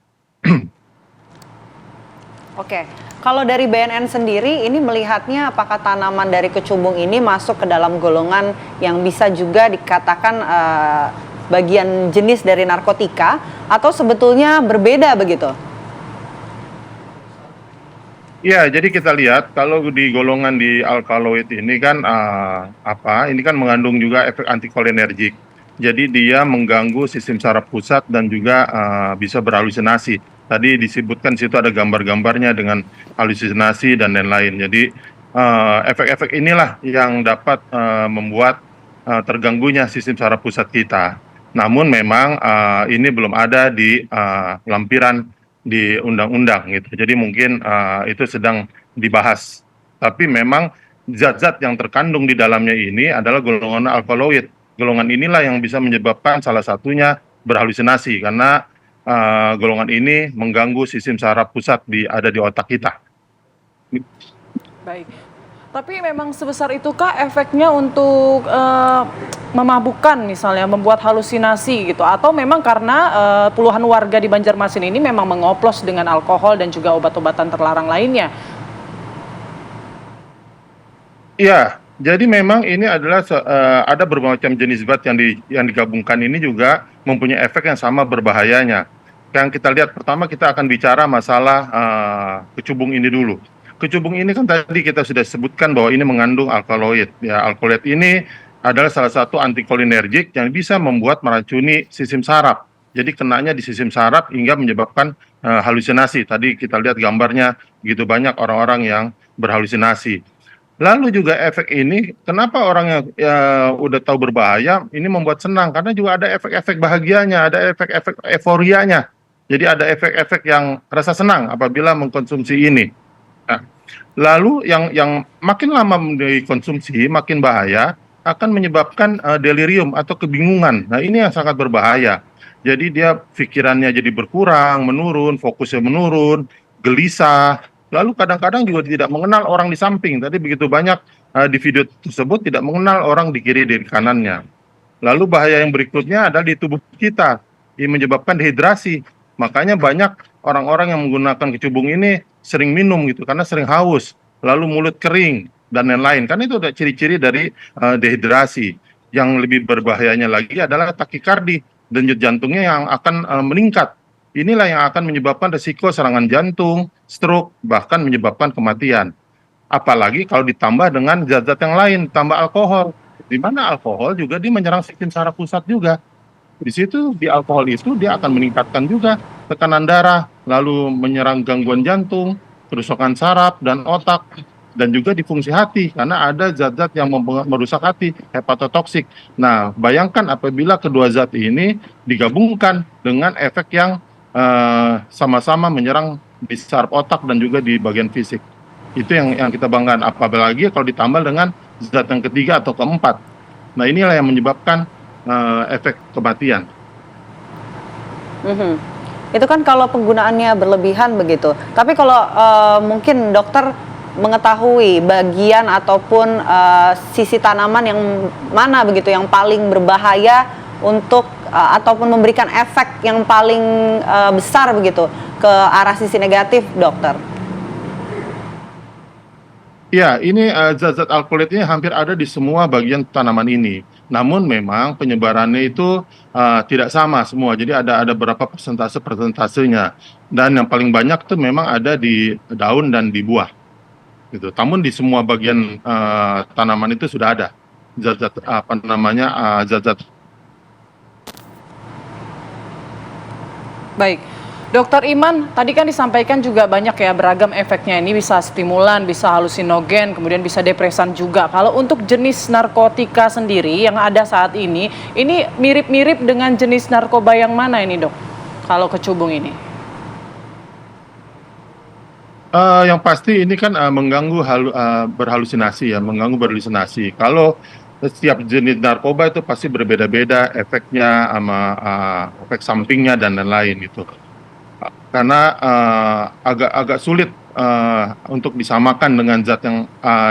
A: Oke. Kalau dari BNN sendiri, ini melihatnya apakah tanaman dari kecubung ini masuk ke dalam golongan yang bisa juga dikatakan bagian jenis dari narkotika, atau sebetulnya berbeda begitu?
W: Ya, jadi kita lihat kalau di golongan di alkaloid ini kan ini kan mengandung juga efek antikolinergik. Jadi dia mengganggu sistem saraf pusat dan juga bisa berhalusinasi. Tadi disebutkan situ ada gambar-gambarnya dengan halusinasi dan lain-lain. Jadi efek-efek inilah yang dapat membuat terganggunya sistem saraf pusat kita. Namun memang ini belum ada di lampiran di undang-undang gitu. Jadi mungkin itu sedang dibahas. Tapi memang zat-zat yang terkandung di dalamnya ini adalah golongan alkaloid. Golongan inilah yang bisa menyebabkan salah satunya berhalusinasi karena golongan ini mengganggu sistem saraf pusat ada di otak kita.
B: Baik. Tapi memang sebesar itukah efeknya untuk memabukkan misalnya, membuat halusinasi gitu? Atau memang karena puluhan warga di Banjarmasin ini memang mengoplos dengan alkohol dan juga obat-obatan terlarang lainnya?
W: Iya, jadi memang ini adalah ada berbagai macam jenis zat yang digabungkan ini juga mempunyai efek yang sama berbahayanya. Yang kita lihat pertama kita akan bicara masalah kecubung ini dulu. Kecubung ini kan tadi kita sudah sebutkan bahwa ini mengandung alkaloid. Ya, alkaloid ini adalah salah satu antikolinergik yang bisa membuat meracuni sistem saraf. Jadi kenanya di sistem saraf hingga menyebabkan halusinasi. Tadi kita lihat gambarnya begitu banyak orang-orang yang berhalusinasi. Lalu juga efek ini, kenapa orang yang udah tahu berbahaya, ini membuat senang, karena juga ada efek-efek bahagianya, ada efek-efek euforianya. Jadi ada efek-efek yang rasa senang apabila mengkonsumsi ini. Nah, lalu yang makin lama dikonsumsi, makin bahaya, akan menyebabkan delirium atau kebingungan. Nah, ini yang sangat berbahaya. Jadi dia pikirannya jadi berkurang, menurun, fokusnya menurun, gelisah. Lalu kadang-kadang juga tidak mengenal orang di samping. Tadi begitu banyak di video tersebut tidak mengenal orang di kiri dan kanannya. Lalu bahaya yang berikutnya adalah di tubuh kita, ini menyebabkan dehidrasi. Makanya banyak orang-orang yang menggunakan kecubung ini sering minum gitu, karena sering haus, lalu mulut kering dan lain-lain. Karena itu ada ciri-ciri dari dehidrasi. Yang lebih berbahayanya lagi adalah takikardi, denyut jantungnya yang akan meningkat. Inilah yang akan menyebabkan risiko serangan jantung, stroke, bahkan menyebabkan kematian. Apalagi kalau ditambah dengan zat-zat yang lain, tambah alkohol. Di mana alkohol juga dia menyerang sistem saraf pusat juga. Di situ, di alkohol itu dia akan meningkatkan juga tekanan darah, lalu menyerang gangguan jantung, kerusakan saraf dan otak, dan juga di fungsi hati, karena ada zat-zat yang merusak hati, hepatotoksik. Nah, bayangkan apabila kedua zat ini digabungkan dengan efek yang sama-sama menyerang di saraf otak dan juga di bagian fisik. Itu yang kita banggakan, apalagi kalau ditambah dengan zat yang ketiga atau keempat. Nah, inilah yang menyebabkan efek kematian.
A: Itu kan kalau penggunaannya berlebihan begitu. Tapi kalau mungkin dokter mengetahui bagian ataupun sisi tanaman yang mana begitu yang paling berbahaya untuk ataupun memberikan efek yang paling besar begitu ke arah sisi negatif, dokter?
W: Ya, ini zat-zat alkaloid ini hampir ada di semua bagian tanaman ini. Namun memang penyebarannya itu tidak sama semua. Jadi ada beberapa persentasenya. Dan yang paling banyak itu memang ada di daun dan di buah. Gitu. Namun di semua bagian tanaman itu sudah ada zat-zat zat-zat.
B: Baik, Dokter Iman, tadi kan disampaikan juga banyak ya beragam efeknya. Ini bisa stimulan, bisa halusinogen, kemudian bisa depresan juga. Kalau untuk jenis narkotika sendiri yang ada saat ini mirip-mirip dengan jenis narkoba yang mana ini, Dok? Kalau kecubung ini?
W: Yang pasti ini kan mengganggu berhalusinasi ya, mengganggu berhalusinasi. Kalau setiap jenis narkoba itu pasti berbeda-beda efeknya sama efek sampingnya dan lain-lain gitu. Karena agak sulit untuk disamakan dengan zat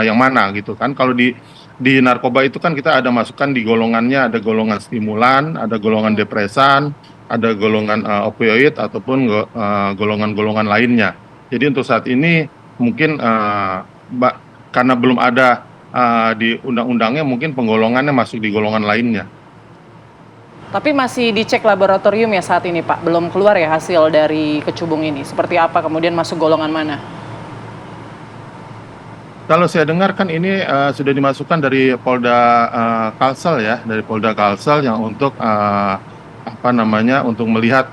W: yang mana gitu kan. Kalau di narkoba itu kan kita ada masukkan di golongannya, ada golongan stimulan, ada golongan depresan, ada golongan opioid ataupun golongan-golongan lainnya. Jadi untuk saat ini mungkin karena belum ada di undang-undangnya, mungkin penggolongannya masuk di golongan lainnya.
B: Tapi masih dicek laboratorium ya saat ini, Pak? Belum keluar ya hasil dari kecubung ini? Seperti apa, kemudian masuk golongan mana?
W: Kalau saya dengar kan ini sudah dimasukkan dari Polda Kalsel ya, dari Polda Kalsel yang untuk untuk melihat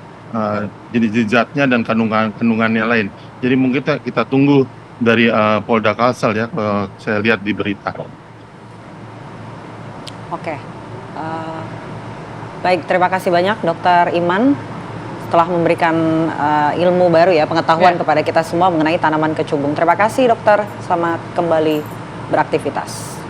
W: jenis zatnya dan kandungannya lain. Jadi mungkin kita tunggu dari Polda Kalsel ya, saya lihat di berita.
A: Oke. Baik, terima kasih banyak Dokter Iman telah memberikan ilmu baru ya, pengetahuan kepada kita semua mengenai tanaman kecubung. Terima kasih dokter, selamat kembali beraktivitas.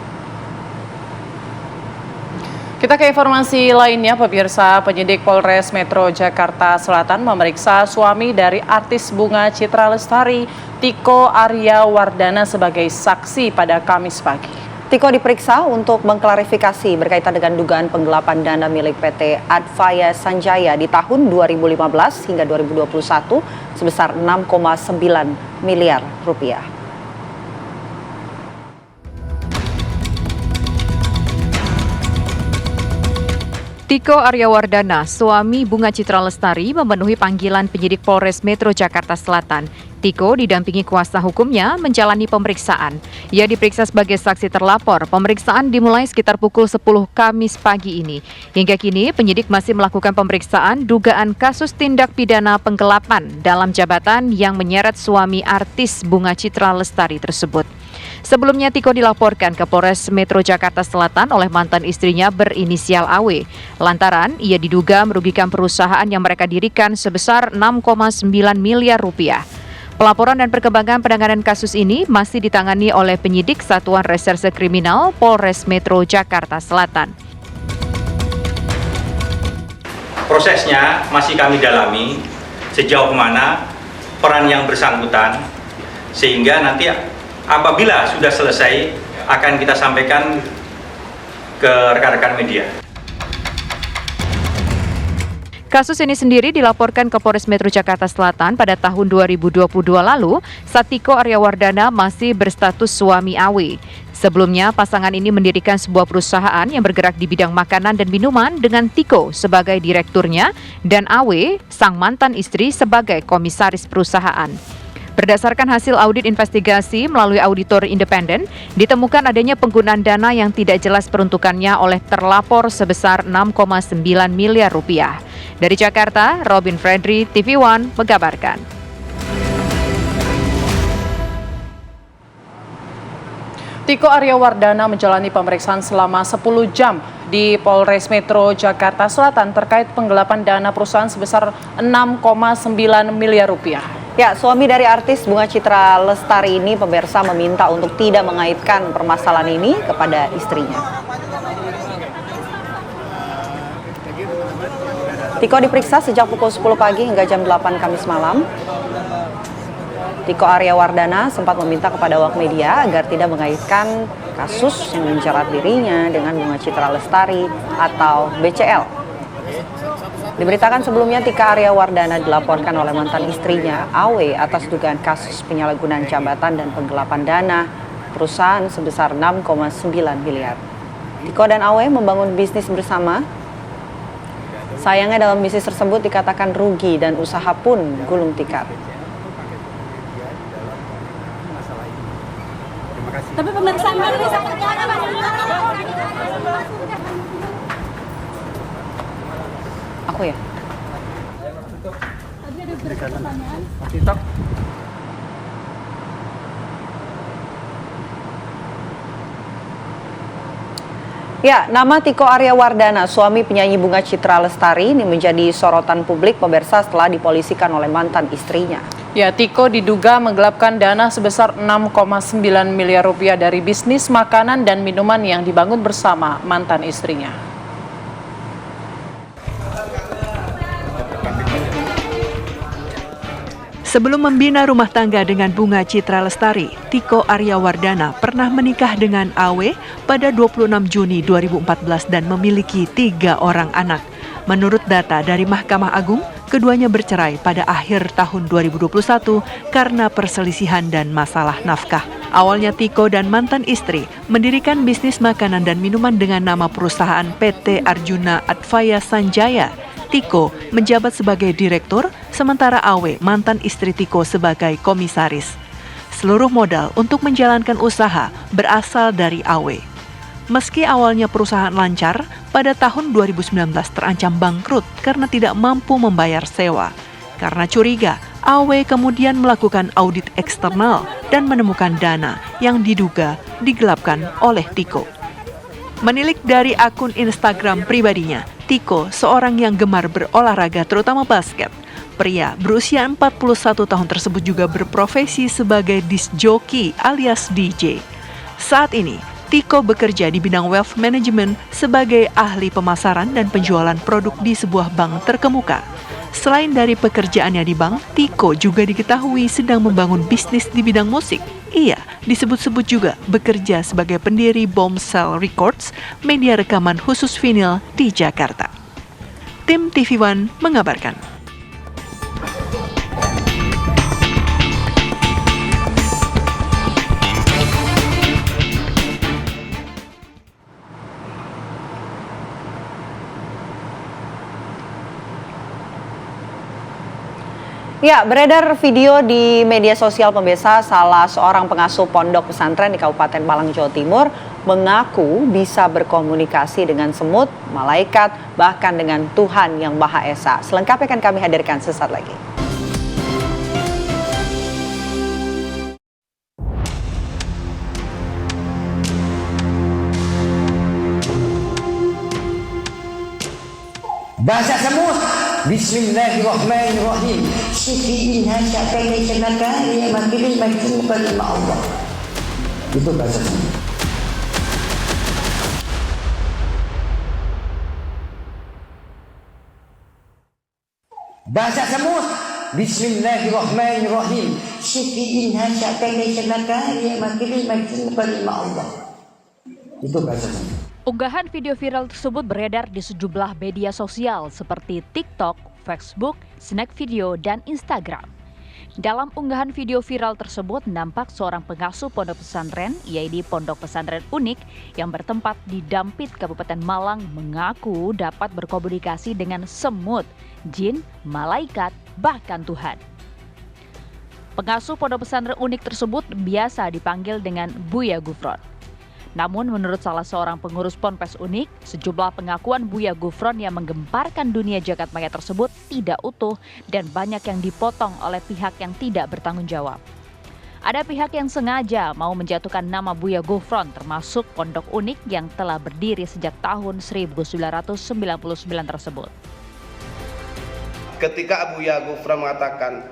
B: Kita ke informasi lainnya, pemirsa. Penyidik Polres Metro Jakarta Selatan memeriksa suami dari artis Bunga Citra Lestari, Tiko Arya Wardana sebagai saksi pada Kamis pagi.
A: Tiko diperiksa untuk mengklarifikasi berkaitan dengan dugaan penggelapan dana milik PT Advaya Sanjaya di tahun 2015 hingga 2021 sebesar 6,9 miliar rupiah.
D: Tiko Arya Wardana, suami Bunga Citra Lestari, memenuhi panggilan penyidik Polres Metro Jakarta Selatan. Tiko didampingi kuasa hukumnya menjalani pemeriksaan. Ia diperiksa sebagai saksi terlapor. Pemeriksaan dimulai sekitar pukul 10 Kamis pagi ini. Hingga kini penyidik masih melakukan pemeriksaan dugaan kasus tindak pidana penggelapan dalam jabatan yang menyeret suami artis Bunga Citra Lestari tersebut. Sebelumnya Tiko dilaporkan ke Polres Metro Jakarta Selatan oleh mantan istrinya berinisial AW. Lantaran ia diduga merugikan perusahaan yang mereka dirikan sebesar 6,9 miliar rupiah. Pelaporan dan perkembangan penanganan kasus ini masih ditangani oleh penyidik Satuan Reserse Kriminal Polres Metro Jakarta Selatan.
F: Prosesnya masih kami dalami sejauh mana peran yang bersangkutan, sehingga nanti apabila sudah selesai akan kita sampaikan ke rekan-rekan media.
D: Kasus ini sendiri dilaporkan ke Polres Metro Jakarta Selatan pada tahun 2022 lalu saat Tiko Aryawardana masih berstatus suami AW. Sebelumnya, pasangan ini mendirikan sebuah perusahaan yang bergerak di bidang makanan dan minuman dengan Tiko sebagai direkturnya dan AW, sang mantan istri, sebagai komisaris perusahaan. Berdasarkan hasil audit investigasi melalui auditor independen, ditemukan adanya penggunaan dana yang tidak jelas peruntukannya oleh terlapor sebesar 6,9 miliar rupiah. Dari Jakarta, Robin Fredri, TV One, mengabarkan.
B: Tiko Aryawardana menjalani pemeriksaan selama 10 jam di Polres Metro Jakarta Selatan terkait penggelapan dana perusahaan sebesar 6,9 miliar rupiah.
A: Ya, suami dari artis Bunga Citra Lestari ini pemirsa meminta untuk tidak mengaitkan permasalahan ini kepada istrinya. Tiko diperiksa sejak pukul 10 pagi hingga jam 8 Kamis malam. Tiko Aryawardana sempat meminta kepada awak media agar tidak mengaitkan kasus yang menjerat dirinya dengan Bunga Citra Lestari atau BCL. Diberitakan sebelumnya Tika Aryawardana dilaporkan oleh mantan istrinya AW atas dugaan kasus penyalahgunaan jabatan dan penggelapan dana perusahaan sebesar 6,9 miliar. Tiko dan AW membangun bisnis bersama. Sayangnya dalam bisnis tersebut dikatakan rugi dan usaha pun gulung tikar.
H: Tapi pemeriksaan baru bisa
A: Aku ya?
H: Tadi ada pertanyaan.
A: Ya, nama Tiko Aryawardana, suami penyanyi Bunga Citra Lestari, ini menjadi sorotan publik pemirsa setelah dipolisikan oleh mantan istrinya.
B: Ya, Tiko diduga menggelapkan dana sebesar 6,9 miliar rupiah dari bisnis makanan dan minuman yang dibangun bersama mantan istrinya.
J: Sebelum membina rumah tangga dengan Bunga Citra Lestari, Tiko Aryawardana pernah menikah dengan AW pada 26 Juni 2014 dan memiliki 3 orang anak. Menurut data dari Mahkamah Agung, keduanya bercerai pada akhir tahun 2021 karena perselisihan dan masalah nafkah. Awalnya Tiko dan mantan istri mendirikan bisnis makanan dan minuman dengan nama perusahaan PT Arjuna Advaya Sanjaya. Tiko menjabat sebagai direktur, sementara AW, mantan istri Tiko, sebagai komisaris. Seluruh modal untuk menjalankan usaha berasal dari AW. Meski awalnya perusahaan lancar, pada tahun 2019 terancam bangkrut karena tidak mampu membayar sewa. Karena curiga, AW kemudian melakukan audit eksternal dan menemukan dana yang diduga digelapkan oleh Tiko. Menilik dari akun Instagram pribadinya, Tiko, seorang yang gemar berolahraga terutama basket. Pria berusia 41 tahun tersebut juga berprofesi sebagai disc jockey alias DJ. Saat ini, Tiko bekerja di bidang wealth management sebagai ahli pemasaran dan penjualan produk di sebuah bank terkemuka. Selain dari pekerjaannya di bank, Tiko juga diketahui sedang membangun bisnis di bidang musik. Ia disebut-sebut juga bekerja sebagai pendiri Bombshell Records, media rekaman khusus vinil di Jakarta. Tim TV One mengabarkan.
A: Ya, beredar video di media sosial pemirsa, salah seorang pengasuh pondok pesantren di Kabupaten Malang, Jawa Timur mengaku bisa berkomunikasi dengan semut, malaikat, bahkan dengan Tuhan Yang Maha Esa. Selengkapnya akan kami hadirkan sesaat lagi.
I: Bahasa semut. Bismillahirrahmanirrahim. Syifi'in hasya'atan laysanakari makilin makin mukalim Allah. Itu bahasa semut. Bahasa semut. Bismillahirrahmanirrahim. Syifi'in hasya'atan laysanakari makilin makin mukalim Allah. Itu bahasa semut.
G: Unggahan video viral tersebut beredar di sejumlah media sosial seperti TikTok, Facebook, Snack Video, dan Instagram. Dalam unggahan video viral tersebut nampak seorang pengasuh pondok pesantren, yaitu Pondok Pesantren Unik yang bertempat di Dampit, Kabupaten Malang, mengaku dapat berkomunikasi dengan semut, jin, malaikat, bahkan Tuhan. Pengasuh Pondok Pesantren Unik tersebut biasa dipanggil dengan Buya Gufron. Namun menurut salah seorang pengurus Ponpes Unik, sejumlah pengakuan Buya Gufron yang menggemparkan dunia jagat maya tersebut tidak utuh dan banyak yang dipotong oleh pihak yang tidak bertanggung jawab. Ada pihak yang sengaja mau menjatuhkan nama Buya Gufron termasuk Pondok Unik yang telah berdiri sejak tahun 1999 tersebut.
L: Ketika Buya Gufron mengatakan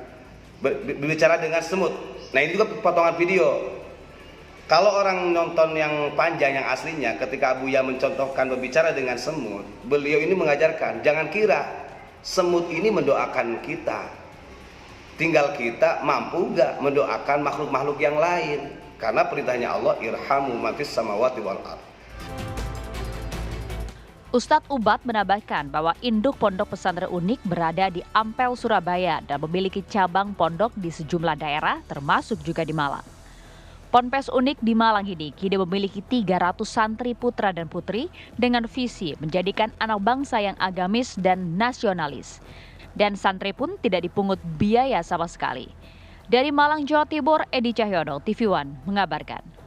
L: berbicara dengan semut, nah ini juga potongan video. Kalau orang nonton yang panjang yang aslinya, ketika Buya mencontohkan berbicara dengan semut, beliau ini mengajarkan jangan kira semut ini mendoakan kita, tinggal kita mampu gak mendoakan makhluk-makhluk yang lain, karena perintahnya Allah irhamu man fis samawati wal ardh.
G: Ustadz Ubat menambahkan bahwa induk Pondok Pesantren Unik berada di Ampel, Surabaya dan memiliki cabang pondok di sejumlah daerah termasuk juga di Malang. Ponpes Unik di Malang ini kini memiliki 300 santri putra dan putri dengan visi menjadikan anak bangsa yang agamis dan nasionalis. Dan santri pun tidak dipungut biaya sama sekali. Dari Malang, Jawa Timur, Edi Cahyono, TV One mengabarkan.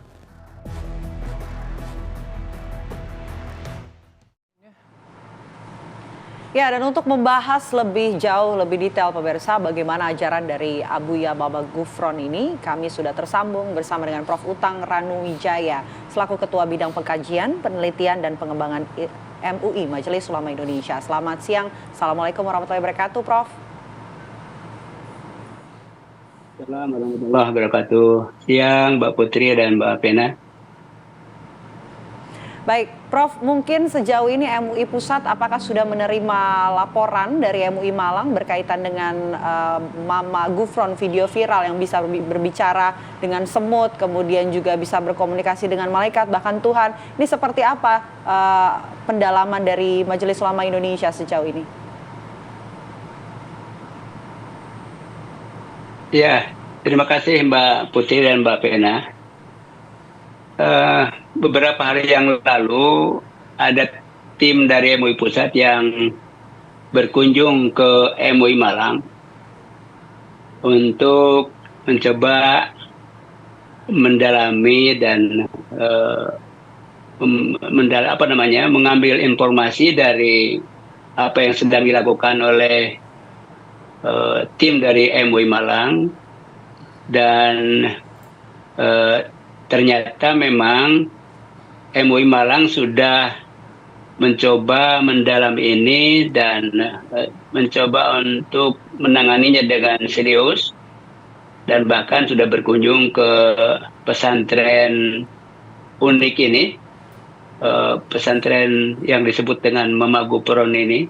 A: Ya, dan untuk membahas lebih jauh, lebih detail pemirsa bagaimana ajaran dari Buya Baba Gufron ini, kami sudah tersambung bersama dengan Prof. Utang Ranuwijaya selaku Ketua Bidang Pengkajian, Penelitian dan Pengembangan MUI Majelis Ulama Indonesia. Selamat siang, Assalamualaikum warahmatullahi wabarakatuh, Prof.
M: Assalamualaikum warahmatullahi wabarakatuh. Siang Mbak Putri dan Mbak Pena.
A: Baik, Prof, mungkin sejauh ini MUI Pusat apakah sudah menerima laporan dari MUI Malang berkaitan dengan Mama Gufron video viral yang bisa berbicara dengan semut, kemudian juga bisa berkomunikasi dengan malaikat, bahkan Tuhan. Ini seperti apa pendalaman dari Majelis Ulama Indonesia sejauh ini?
M: Ya, terima kasih Mbak Putri dan Mbak Pena. Beberapa hari yang lalu ada tim dari MUI Pusat yang berkunjung ke MUI Malang untuk mencoba mendalami dan mengambil informasi dari apa yang sedang dilakukan oleh tim dari MUI Malang, dan ternyata memang MUI Malang sudah mencoba mendalam ini dan mencoba untuk menanganinya dengan serius, dan bahkan sudah berkunjung ke pesantren Unik ini, pesantren yang disebut dengan Mama Gufron ini.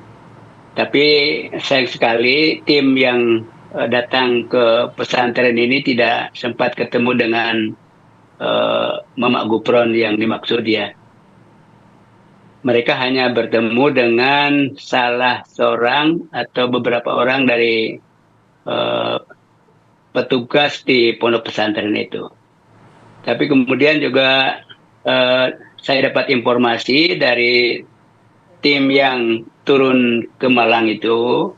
M: Tapi sayang sekali tim yang datang ke pesantren ini tidak sempat ketemu dengan Mama Gufron yang dimaksud dia. Mereka hanya bertemu dengan salah seorang atau beberapa orang dari petugas di pondok pesantren itu. Tapi kemudian juga saya dapat informasi dari tim yang turun ke Malang itu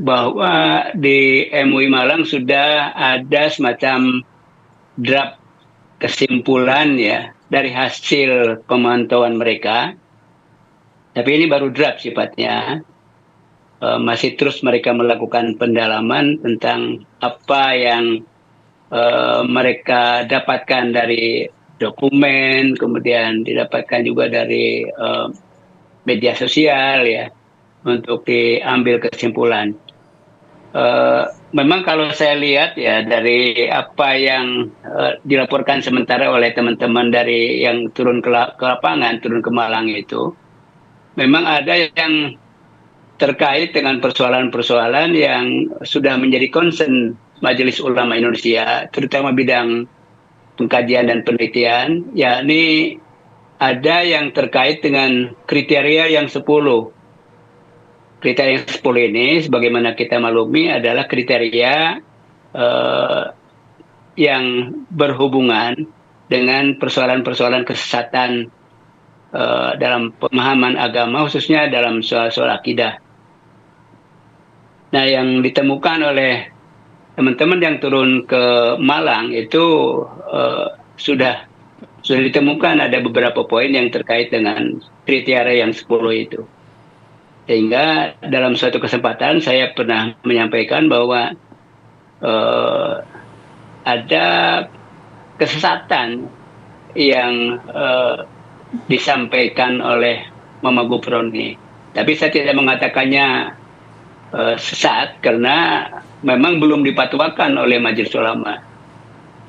M: bahwa di MUI Malang sudah ada semacam draft kesimpulan ya dari hasil pemantauan mereka, tapi ini baru draft sifatnya. Masih terus mereka melakukan pendalaman tentang apa yang mereka dapatkan dari dokumen, kemudian didapatkan juga dari media sosial ya. untuk diambil kesimpulan. Memang kalau saya lihat ya dari apa yang dilaporkan sementara oleh teman-teman dari yang turun ke lapangan, turun ke Malang itu, memang ada yang terkait dengan persoalan-persoalan yang sudah menjadi concern Majelis Ulama Indonesia, terutama bidang pengkajian dan penelitian, yakni ada yang terkait dengan kriteria yang 10. Kriteria yang 10 ini, sebagaimana kita maklumi, adalah kriteria yang berhubungan dengan persoalan-persoalan kesesatan dalam pemahaman agama, khususnya dalam soal-soal akidah. Nah, yang ditemukan oleh teman-teman yang turun ke Malang itu sudah ditemukan ada beberapa poin yang terkait dengan kriteria yang 10 itu. Sehingga dalam suatu kesempatan saya pernah menyampaikan bahwa ada kesesatan yang disampaikan oleh Mama Gufroni. Tapi saya tidak mengatakannya sesat karena memang belum dipatwakan oleh Majelis Ulama.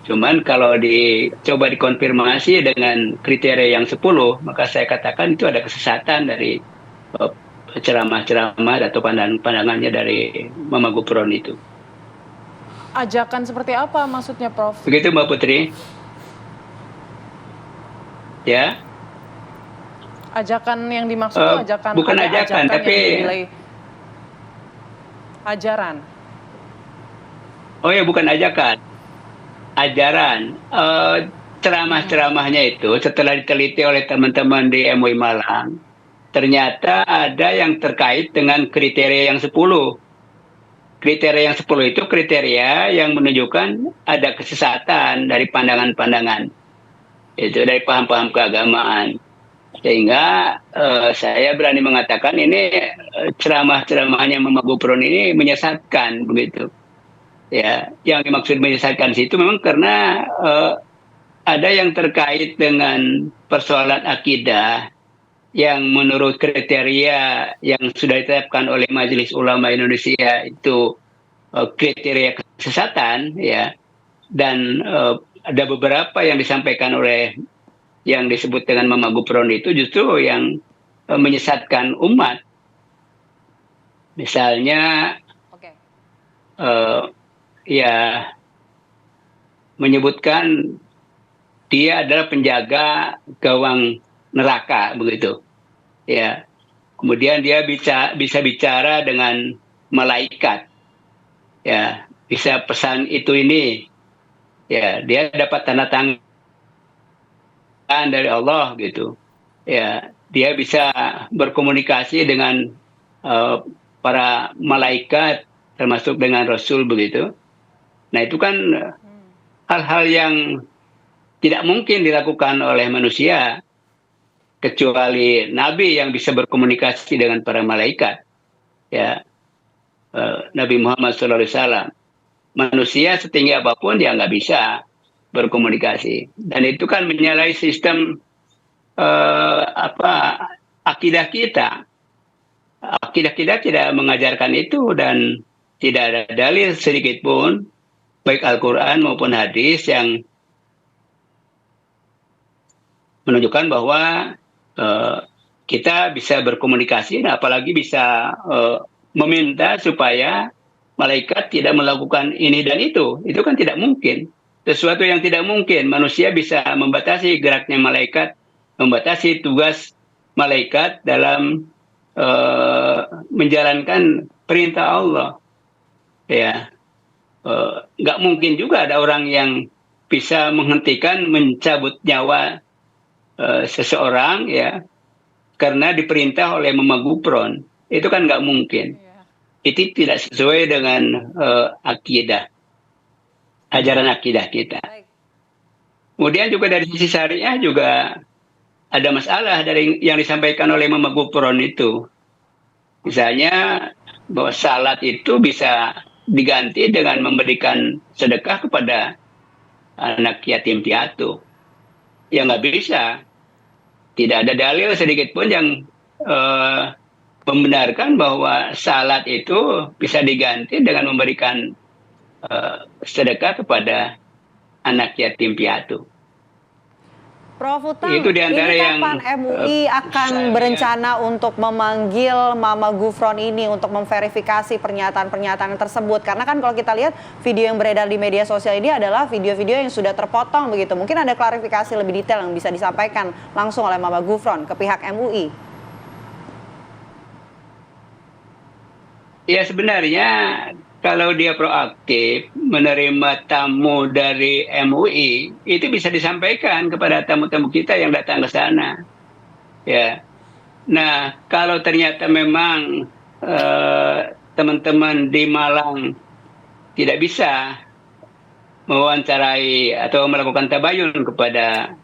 M: Cuman kalau dicoba dikonfirmasi dengan kriteria yang 10, maka saya katakan itu ada kesesatan dari ceramah-ceramah atau pandangannya dari Mama Gufron itu.
B: Ajakan seperti apa maksudnya, Prof?
M: Begitu Mbak Putri. Ya.
B: Ajakan yang dimaksud itu ajakan
M: bukan ajakan tapi
B: ajaran.
M: Oh ya, bukan ajakan. Ajaran. Ceramah-ceramahnya itu setelah diteliti oleh teman-teman di MUI Malang, ternyata ada yang terkait dengan kriteria yang 10. Kriteria yang 10 itu kriteria yang menunjukkan ada kesesatan dari pandangan-pandangan. Itu dari paham-paham keagamaan. Sehingga saya berani mengatakan ini ceramah-ceramahnya Mama Gufron ini menyesatkan begitu. Ya, yang dimaksud menyesatkan situ memang karena ada yang terkait dengan persoalan akidah yang menurut kriteria yang sudah ditetapkan oleh Majelis Ulama Indonesia itu kriteria kesesatan, ya, dan ada beberapa yang disampaikan oleh yang disebut dengan Mama Gufron itu justru yang menyesatkan umat. Misalnya, ya, menyebutkan dia adalah penjaga gawang neraka begitu, ya. Kemudian dia bisa bicara dengan malaikat, ya, bisa pesan itu ini, ya, dia dapat tanda tangan dari Allah gitu, ya, dia bisa berkomunikasi dengan para malaikat termasuk dengan Rasul begitu. Nah, itu kan hal-hal yang tidak mungkin dilakukan oleh manusia kecuali Nabi yang bisa berkomunikasi dengan para malaikat, ya, Nabi Muhammad SAW. Manusia setinggi apapun dia nggak bisa berkomunikasi, dan itu kan menyalahi sistem akidah kita. Akidah kita tidak mengajarkan itu, dan tidak ada dalil sedikit pun baik Al-Quran maupun hadis yang menunjukkan bahwa kita bisa berkomunikasi, apalagi bisa meminta supaya malaikat tidak melakukan ini dan itu kan tidak mungkin. Sesuatu yang tidak mungkin, manusia bisa membatasi geraknya malaikat, membatasi tugas malaikat dalam menjalankan perintah Allah. Ya, nggak mungkin juga ada orang yang bisa menghentikan, mencabut nyawa seseorang, ya, karena diperintah oleh Mama Gufron. Itu kan nggak mungkin. Itu tidak sesuai dengan akidah, ajaran akidah kita. Kemudian juga dari sisi syariah juga ada masalah dari yang disampaikan oleh Mama Gufron itu. Misalnya bahwa salat itu bisa diganti dengan memberikan sedekah kepada anak yatim piatu. Ya nggak bisa. Tidak ada dalil sedikit pun yang membenarkan bahwa salat itu bisa diganti dengan memberikan sedekah kepada anak yatim piatu.
A: Prof. Utang,
M: Itu diantara
A: ini
M: yang,
A: kapan MUI akan berencana untuk memanggil Mama Gufron ini untuk memverifikasi pernyataan-pernyataan tersebut? Karena kan kalau kita lihat video yang beredar di media sosial ini adalah video-video yang sudah terpotong begitu. Mungkin ada klarifikasi lebih detail yang bisa disampaikan langsung oleh Mama Gufron ke pihak MUI.
M: Ya sebenarnya kalau dia proaktif menerima tamu dari MUI, itu bisa disampaikan kepada tamu-tamu kita yang datang ke sana. Ya, nah kalau ternyata memang teman-teman di Malang tidak bisa mewawancarai atau melakukan tabayun kepada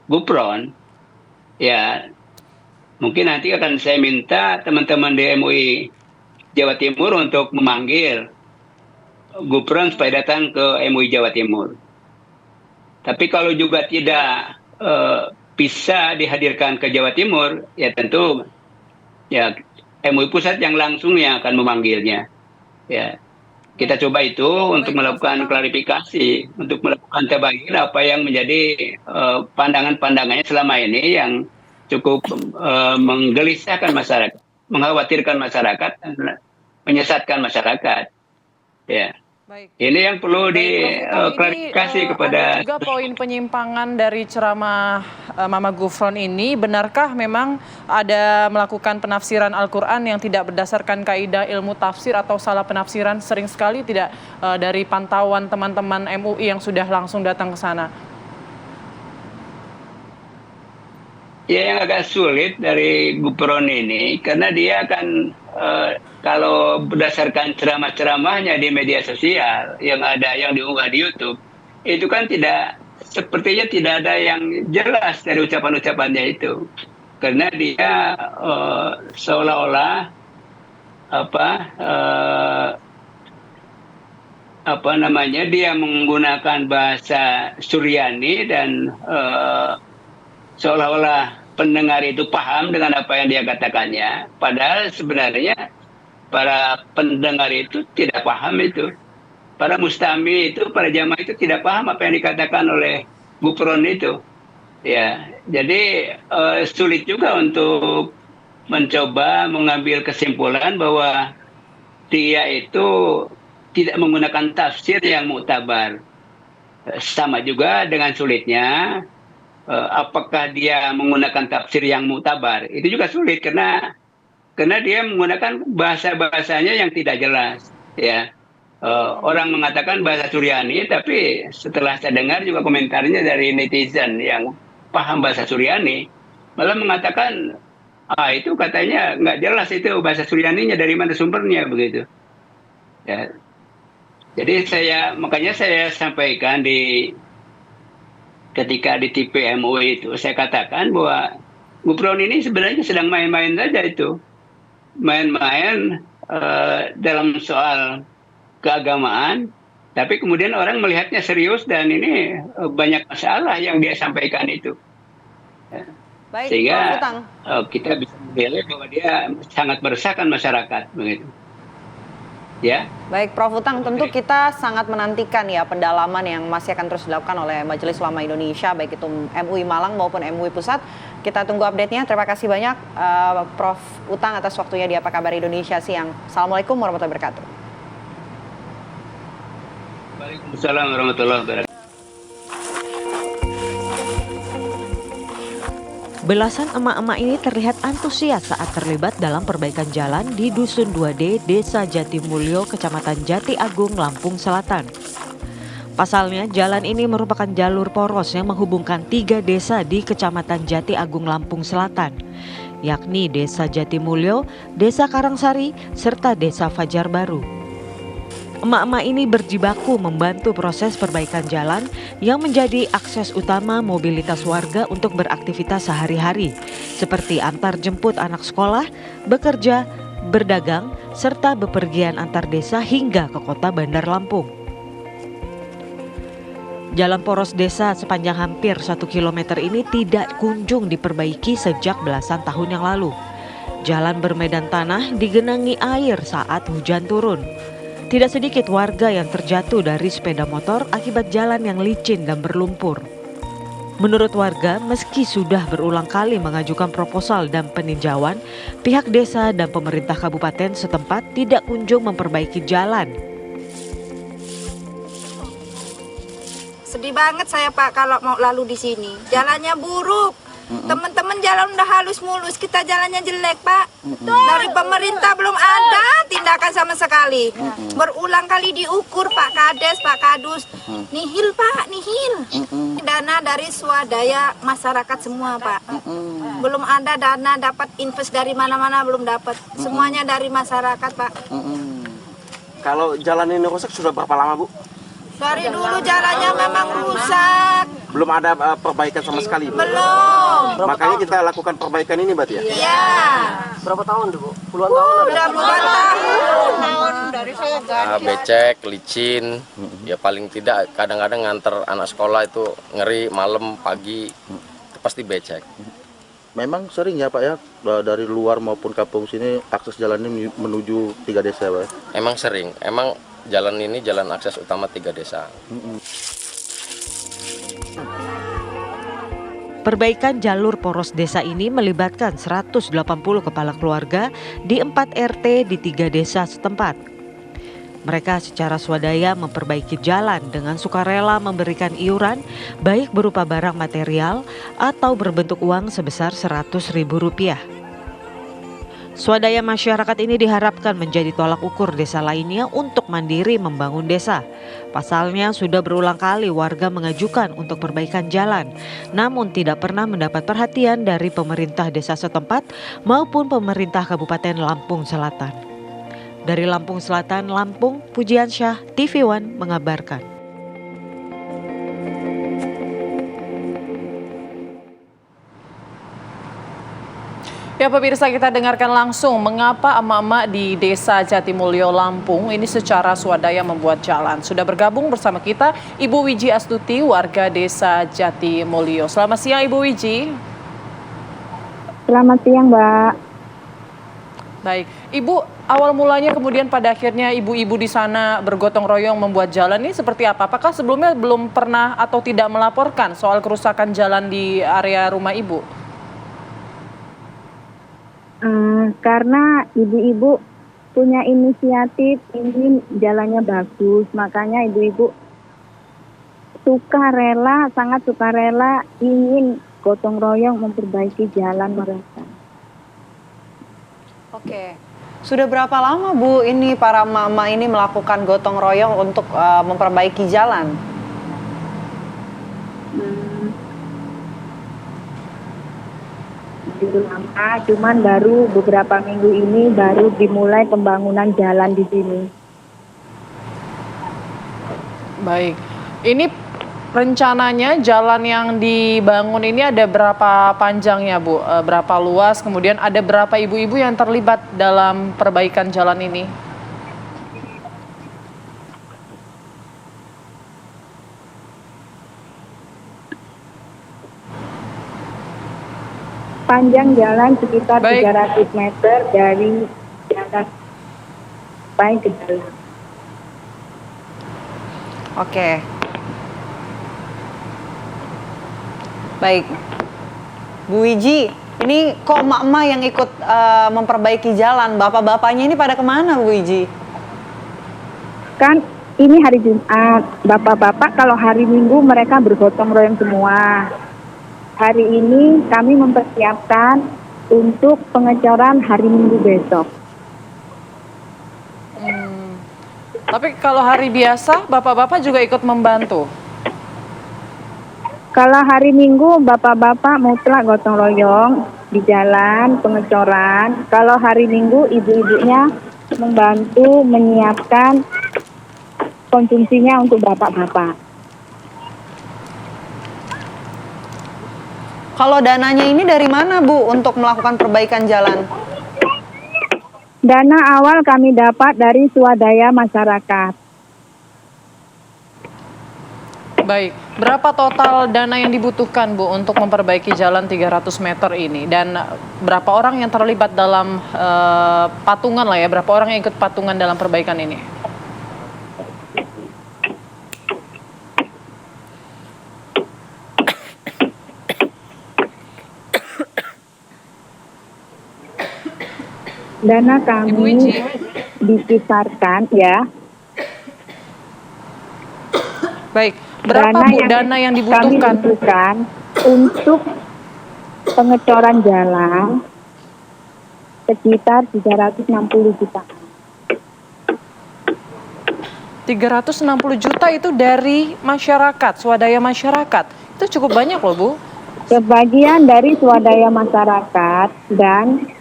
M: Gufron, ya mungkin nanti akan saya minta teman-teman di MUI Jawa Timur untuk memanggil Gufron supaya datang ke MUI Jawa Timur. Tapi kalau juga tidak bisa dihadirkan ke Jawa Timur, ya tentu ya MUI Pusat yang langsung yang akan memanggilnya. Ya, kita coba itu untuk melakukan klarifikasi, untuk melakukan tabayun apa yang menjadi pandangan-pandangannya selama ini yang cukup menggelisahkan masyarakat, mengkhawatirkan masyarakat, dan menyesatkan masyarakat. Ya.
B: Baik.
M: Ini yang perlu diklarifikasi kepada.
B: Ada juga poin penyimpangan dari ceramah Mama Gufron ini. Benarkah memang ada melakukan penafsiran Al-Quran yang tidak berdasarkan kaidah ilmu tafsir atau salah penafsiran? Sering sekali tidak dari pantauan teman-teman MUI yang sudah langsung datang ke sana.
M: Ya, yang agak sulit dari Gufron ini karena dia akan kalau berdasarkan ceramah-ceramahnya di media sosial yang diunggah di YouTube, itu kan sepertinya tidak ada yang jelas dari ucapan-ucapannya itu, karena dia seolah-olah dia menggunakan bahasa Suryani dan seolah-olah pendengar itu paham dengan apa yang dia katakannya. Padahal sebenarnya para pendengar itu tidak paham itu. Para mustami itu, para jamaah itu tidak paham apa yang dikatakan oleh Gufron itu. Ya, jadi sulit juga untuk mencoba mengambil kesimpulan bahwa dia itu tidak menggunakan tafsir yang muktabar. Sama juga dengan sulitnya apakah dia menggunakan tafsir yang muktabar. Itu juga sulit karena dia menggunakan bahasanya yang tidak jelas. Ya, orang mengatakan bahasa Suryani, tapi setelah saya dengar juga komentarnya dari netizen yang paham bahasa Suryani, malah mengatakan itu katanya nggak jelas itu bahasa Suryaninya dari mana sumbernya begitu. Ya, jadi makanya saya sampaikan ketika di TV MUI itu, saya katakan bahwa Gufron ini sebenarnya sedang main-main saja itu. Main-main dalam soal keagamaan, tapi kemudian orang melihatnya serius dan ini banyak masalah yang dia sampaikan itu.
A: Baik,
M: sehingga kita bisa menilai bahwa dia sangat meresahkan masyarakat. Begitu. Ya.
A: Baik, Prof. Utang, tentu kita sangat menantikan ya pendalaman yang masih akan terus dilakukan oleh Majelis Ulama Indonesia, baik itu MUI Malang maupun MUI Pusat. Kita tunggu update-nya. Terima kasih banyak Prof. Utang atas waktunya di Apa Kabar Indonesia Siang. Assalamualaikum warahmatullahi wabarakatuh.
M: Waalaikumsalam warahmatullahi wabarakatuh.
C: Belasan emak-emak ini terlihat antusias saat terlibat dalam perbaikan jalan di Dusun 2D, Desa Jatimulyo, Kecamatan Jati Agung, Lampung Selatan. Pasalnya, jalan ini merupakan jalur poros yang menghubungkan 3 desa di Kecamatan Jati Agung, Lampung Selatan, yakni Desa Jatimulyo, Desa Karangsari, serta Desa Fajar Baru. Emak-emak ini berjibaku membantu proses perbaikan jalan yang menjadi akses utama mobilitas warga untuk beraktivitas sehari-hari, seperti antar jemput anak sekolah, bekerja, berdagang, serta bepergian antar desa hingga ke kota Bandar Lampung. Jalan poros desa sepanjang hampir 1 km ini tidak kunjung diperbaiki sejak belasan tahun yang lalu. Jalan bermedan tanah digenangi air saat hujan turun. Tidak sedikit warga yang terjatuh dari sepeda motor akibat jalan yang licin dan berlumpur. Menurut warga, meski sudah berulang kali mengajukan proposal dan peninjauan, pihak desa dan pemerintah kabupaten setempat tidak kunjung memperbaiki jalan.
N: Sedih banget saya Pak kalau mau lalu di sini. Jalannya buruk. Teman-teman jalan udah halus mulus, kita jalannya jelek Pak. Dari pemerintah belum ada tindakan sama sekali. Berulang kali diukur Pak Kades, Pak Kadus. Nihil Pak, nihil. Dana dari swadaya masyarakat semua Pak. Belum ada dana dapat invest dari mana-mana, belum dapat. Semuanya dari masyarakat Pak.
E: Kalau jalan ini rusak sudah berapa lama Bu?
N: Dari dulu jalannya memang rusak.
E: Belum ada perbaikan sama sekali Bu?
N: Belum.
E: Makanya kita lakukan perbaikan ini berarti ya?
N: Iya.
E: Berapa tahun Bu? Puluhan tahun?
N: Udah puluhan tahun. Dari saya
E: Becek, licin, ya paling tidak kadang-kadang nganter anak sekolah itu ngeri malam, pagi, itu pasti becek.
O: Memang sering ya Pak ya, dari luar maupun kampung sini akses jalan ini menuju 3 desa Pak?
E: Emang sering, emang jalan ini jalan akses utama 3 desa.
C: Perbaikan jalur poros desa ini melibatkan 180 kepala keluarga di 4 RT di 3 desa setempat. Mereka secara swadaya memperbaiki jalan dengan sukarela memberikan iuran baik berupa barang material atau berbentuk uang sebesar Rp100.000. Swadaya masyarakat ini diharapkan menjadi tolak ukur desa lainnya untuk mandiri membangun desa. Pasalnya sudah berulang kali warga mengajukan untuk perbaikan jalan, namun tidak pernah mendapat perhatian dari pemerintah desa setempat maupun pemerintah Kabupaten Lampung Selatan. Dari Lampung Selatan, Lampung, Pujiansyah, TV One mengabarkan.
B: Ya pemirsa, kita dengarkan langsung mengapa emak-emak di Desa Jatimulyo, Lampung ini secara swadaya membuat jalan. Sudah bergabung bersama kita Ibu Wiji Astuti, warga Desa Jatimulyo. Selamat siang Ibu Wiji.
P: Selamat siang Mbak.
B: Baik, Ibu, awal mulanya kemudian pada akhirnya ibu-ibu di sana bergotong royong membuat jalan ini seperti apa? Apakah sebelumnya belum pernah atau tidak melaporkan soal kerusakan jalan di area rumah Ibu?
P: Karena ibu-ibu punya inisiatif ingin jalannya bagus, makanya ibu-ibu sangat sukarela ingin gotong royong memperbaiki jalan mereka.
A: Oke, sudah berapa lama Bu ini para mama ini melakukan gotong royong untuk memperbaiki jalan?
P: Itu lama, cuman baru beberapa minggu ini baru dimulai pembangunan jalan di sini.
B: Baik, ini rencananya jalan yang dibangun ini ada berapa panjangnya Bu? Berapa luas? Kemudian ada berapa ibu-ibu yang terlibat dalam perbaikan jalan ini?
P: Panjang jalan sekitar 300 meter dari atas sampai ke dalam.
A: Oke. Baik. Bu Wiji, ini kok emak-emak yang ikut memperbaiki jalan, bapak-bapaknya ini pada kemana Bu Wiji?
P: Kan ini hari Jumat, bapak-bapak kalau hari Minggu mereka bergotong royong semua. Hari ini kami mempersiapkan untuk pengecoran hari Minggu besok.
B: Tapi kalau hari biasa, bapak-bapak juga ikut membantu?
P: Kalau hari Minggu, bapak-bapak mutlak gotong royong di jalan, pengecoran. Kalau hari Minggu, ibu-ibunya membantu menyiapkan konsumsinya untuk bapak-bapak.
A: Kalau dananya ini dari mana Bu untuk melakukan perbaikan jalan?
P: Dana awal kami dapat dari swadaya masyarakat.
B: Baik, berapa total dana yang dibutuhkan Bu untuk memperbaiki jalan 300 meter ini? Dan berapa orang yang terlibat dalam patungan lah ya, berapa orang yang ikut patungan dalam perbaikan ini?
P: Dana kami dikisarkan ya.
B: Baik, berapa Bu dana yang dibutuhkan?
P: Kami butuhkan untuk pengecoran jalan sekitar 360 juta.
B: 360 juta itu dari masyarakat, swadaya masyarakat. Itu cukup banyak loh Bu.
P: Sebagian dari swadaya masyarakat dan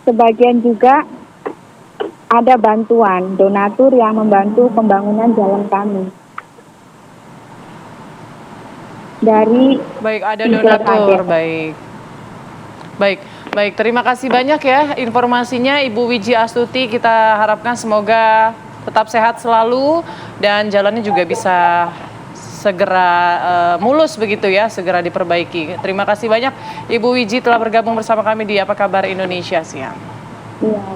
P: sebagian juga ada bantuan donatur yang membantu pembangunan jalan kami. Dari
B: baik, ada donatur, baik. Baik, terima kasih banyak ya informasinya Ibu Wiji Astuti. Kita harapkan semoga tetap sehat selalu dan jalannya juga bisa segera mulus begitu ya, segera diperbaiki. Terima kasih banyak Ibu Wiji telah bergabung bersama kami di Apa Kabar Indonesia Siang.
P: Iya,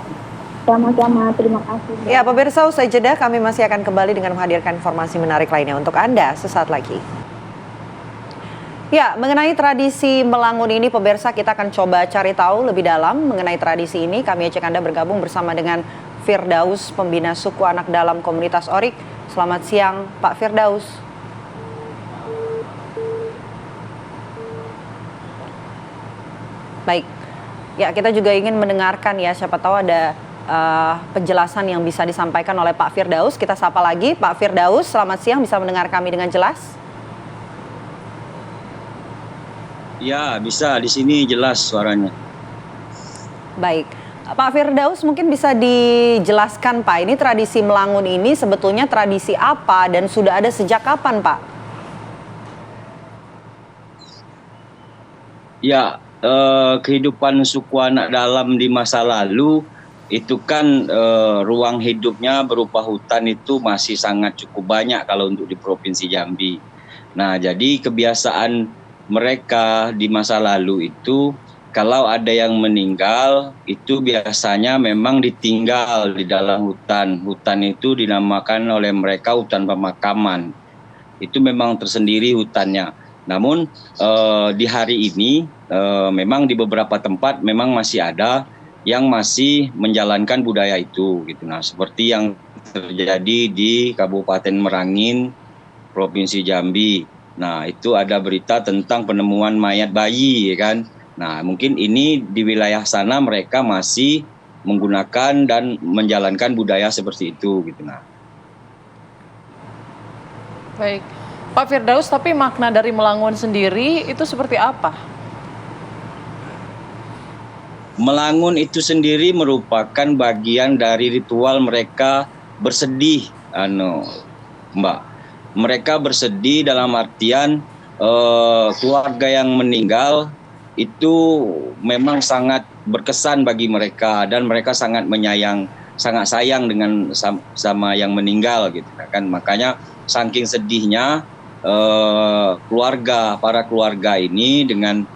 P: sama-sama, terima kasih.
A: Ya, pemirsa, usai jeda kami masih akan kembali dengan menghadirkan informasi menarik lainnya untuk Anda sesaat lagi. Ya, mengenai tradisi Melangun ini, pemirsa, kita akan coba cari tahu lebih dalam mengenai tradisi ini. Kami ajak Anda bergabung bersama dengan Firdaus, pembina suku anak dalam komunitas Orik. Selamat siang, Pak Firdaus. Baik, ya kita juga ingin mendengarkan ya, siapa tahu ada penjelasan yang bisa disampaikan oleh Pak Firdaus. Kita sapa lagi, Pak Firdaus, selamat siang, bisa mendengar kami dengan jelas?
K: Ya, bisa, di sini jelas suaranya.
A: Baik, Pak Firdaus mungkin bisa dijelaskan Pak, ini tradisi Melangun ini sebetulnya tradisi apa dan sudah ada sejak kapan Pak?
K: Ya, kehidupan suku anak dalam di masa lalu itu kan ruang hidupnya berupa hutan itu masih sangat cukup banyak kalau untuk di Provinsi Jambi. Nah, jadi kebiasaan mereka di masa lalu itu kalau ada yang meninggal itu biasanya memang ditinggal di dalam hutan. Hutan itu dinamakan oleh mereka hutan pemakaman. Itu memang tersendiri hutannya. Namun di hari ini memang di beberapa tempat memang masih ada yang masih menjalankan budaya itu gitu. Nah, seperti yang terjadi di Kabupaten Merangin, Provinsi Jambi. Nah, itu ada berita tentang penemuan mayat bayi, ya kan. Nah, mungkin ini di wilayah sana mereka masih menggunakan dan menjalankan budaya seperti itu gitu. Nah.
B: Baik, Pak Firdaus, tapi makna dari Melangun sendiri itu seperti apa?
K: Melangun itu sendiri merupakan bagian dari ritual mereka bersedih, Mbak. Mereka bersedih dalam artian keluarga yang meninggal itu memang sangat berkesan bagi mereka dan mereka sangat sayang dengan sama yang meninggal gitu kan. Makanya saking sedihnya para keluarga ini dengan